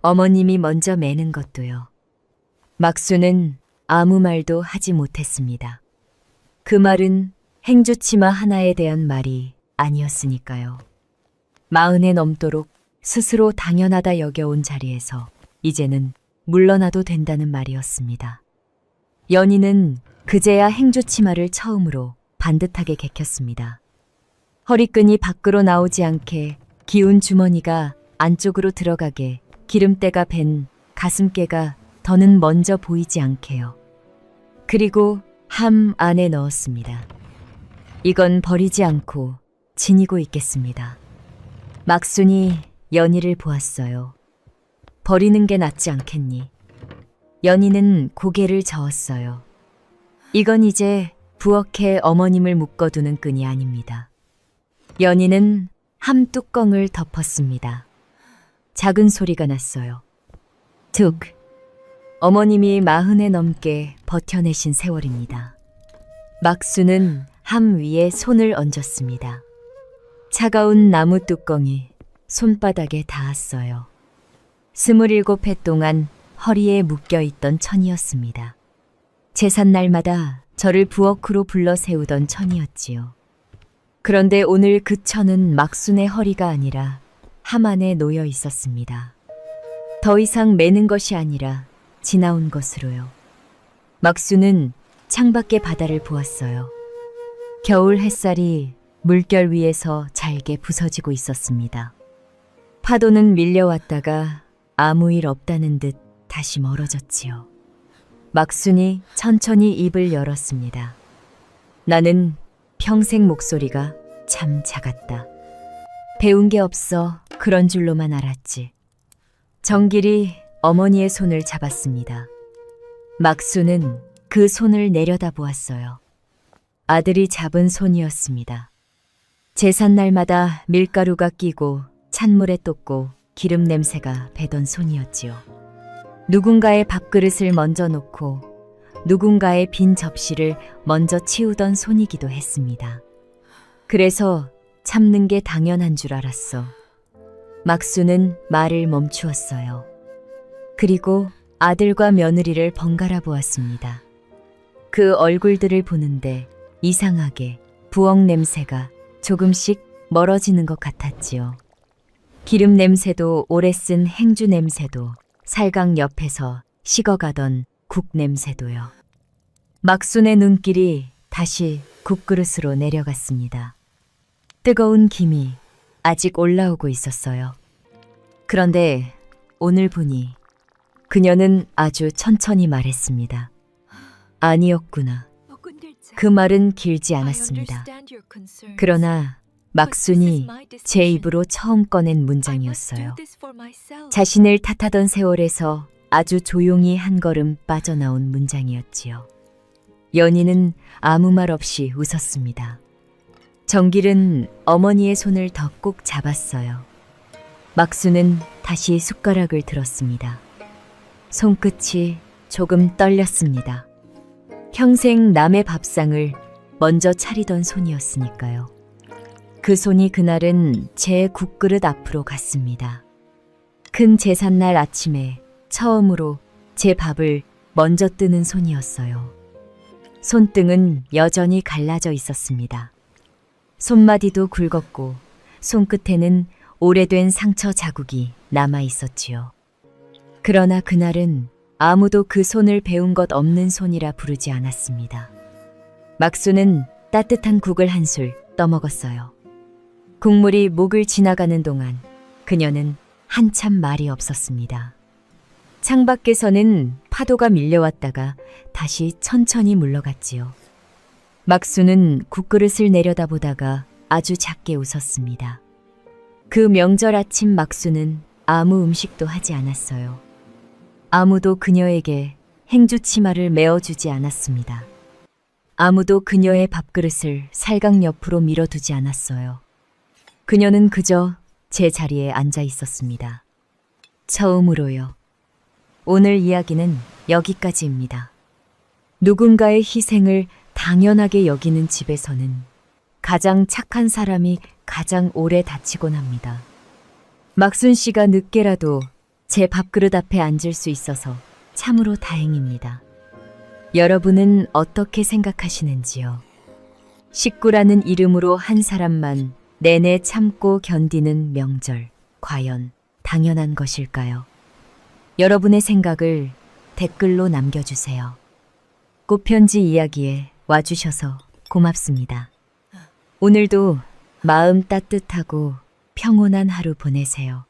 어머님이 먼저 매는 것도요. 막순은 아무 말도 하지 못했습니다. 그 말은 행주치마 하나에 대한 말이 아니었으니까요. 40에 넘도록 스스로 당연하다 여겨온 자리에서 이제는 물러나도 된다는 말이었습니다. 연희는 그제야 행주치마를 처음으로 반듯하게 개켰습니다. 허리끈이 밖으로 나오지 않게 기운 주머니가 안쪽으로 들어가게 기름때가 밴 가슴께가 더는 먼저 보이지 않게요. 그리고 함 안에 넣었습니다. 이건 버리지 않고 지니고 있겠습니다. 막순이 연희를 보았어요. 버리는 게 낫지 않겠니? 연희는 고개를 저었어요. 이건 이제 부엌에 어머님을 묶어두는 끈이 아닙니다. 연희는 함 뚜껑을 덮었습니다. 작은 소리가 났어요. 툭. 어머님이 40에 넘게 버텨내신 세월입니다. 막수는 함 위에 손을 얹었습니다. 차가운 나무 뚜껑이 손바닥에 닿았어요. 27해 동안 허리에 묶여있던 천이었습니다. 제삿날마다 저를 부엌으로 불러 세우던 천이었지요. 그런데 오늘 그 천은 막순의 허리가 아니라 함 안에 놓여 있었습니다. 더 이상 매는 것이 아니라 지나온 것으로요. 막순은 창밖의 바다를 보았어요. 겨울 햇살이 물결 위에서 잘게 부서지고 있었습니다. 파도는 밀려왔다가 아무 일 없다는 듯 다시 멀어졌지요. 막순이 천천히 입을 열었습니다. 나는 평생 목소리가 참 작았다. 배운 게 없어 그런 줄로만 알았지. 정길이 어머니의 손을 잡았습니다. 막수는 그 손을 내려다보았어요. 아들이 잡은 손이었습니다. 제삿날마다 밀가루가 끼고 찬물에 떴고 기름 냄새가 배던 손이었지요. 누군가의 밥그릇을 먼저 놓고 누군가의 빈 접시를 먼저 치우던 손이기도 했습니다. 그래서 참는 게 당연한 줄 알았어. 막수는 말을 멈추었어요. 그리고 아들과 며느리를 번갈아 보았습니다. 그 얼굴들을 보는데 이상하게 부엌 냄새가 조금씩 멀어지는 것 같았지요. 기름 냄새도 오래 쓴 행주 냄새도 살강 옆에서 식어가던 국 냄새도요. 막순의 눈길이 다시 국그릇으로 내려갔습니다. 뜨거운 김이 아직 올라오고 있었어요. 그런데 오늘 보니 그녀는 아주 천천히 말했습니다. 아니었구나. 그 말은 길지 않았습니다. 그러나 막순이 제 입으로 처음 꺼낸 문장이었어요. 자신을 탓하던 세월에서 아주 조용히 한 걸음 빠져나온 문장이었지요. 연희는 아무 말 없이 웃었습니다. 정길은 어머니의 손을 더 꼭 잡았어요. 막수는 다시 숟가락을 들었습니다. 손끝이 조금 떨렸습니다. 평생 남의 밥상을 먼저 차리던 손이었으니까요. 그 손이 그날은 제 국그릇 앞으로 갔습니다. 큰 제삿날 아침에 처음으로 제 밥을 먼저 뜨는 손이었어요. 손등은 여전히 갈라져 있었습니다. 손마디도 굵었고 손끝에는 오래된 상처 자국이 남아 있었지요. 그러나 그날은 아무도 그 손을 배운 것 없는 손이라 부르지 않았습니다. 막수는 따뜻한 국을 한 술 떠먹었어요. 국물이 목을 지나가는 동안 그녀는 한참 말이 없었습니다. 창밖에서는 파도가 밀려왔다가 다시 천천히 물러갔지요. 막수는 국그릇을 내려다보다가 아주 작게 웃었습니다. 그 명절 아침 막수는 아무 음식도 하지 않았어요. 아무도 그녀에게 행주치마를 메어주지 않았습니다. 아무도 그녀의 밥그릇을 살강 옆으로 밀어두지 않았어요. 그녀는 그저 제 자리에 앉아 있었습니다. 처음으로요. 오늘 이야기는 여기까지입니다. 누군가의 희생을 당연하게 여기는 집에서는 가장 착한 사람이 가장 오래 다치곤 합니다. 막순 씨가 늦게라도 제 밥그릇 앞에 앉을 수 있어서 참으로 다행입니다. 여러분은 어떻게 생각하시는지요? 식구라는 이름으로 한 사람만 내내 참고 견디는 명절, 과연 당연한 것일까요? 여러분의 생각을 댓글로 남겨주세요. 꽃편지 이야기에 와주셔서 고맙습니다. 오늘도 마음 따뜻하고 평온한 하루 보내세요.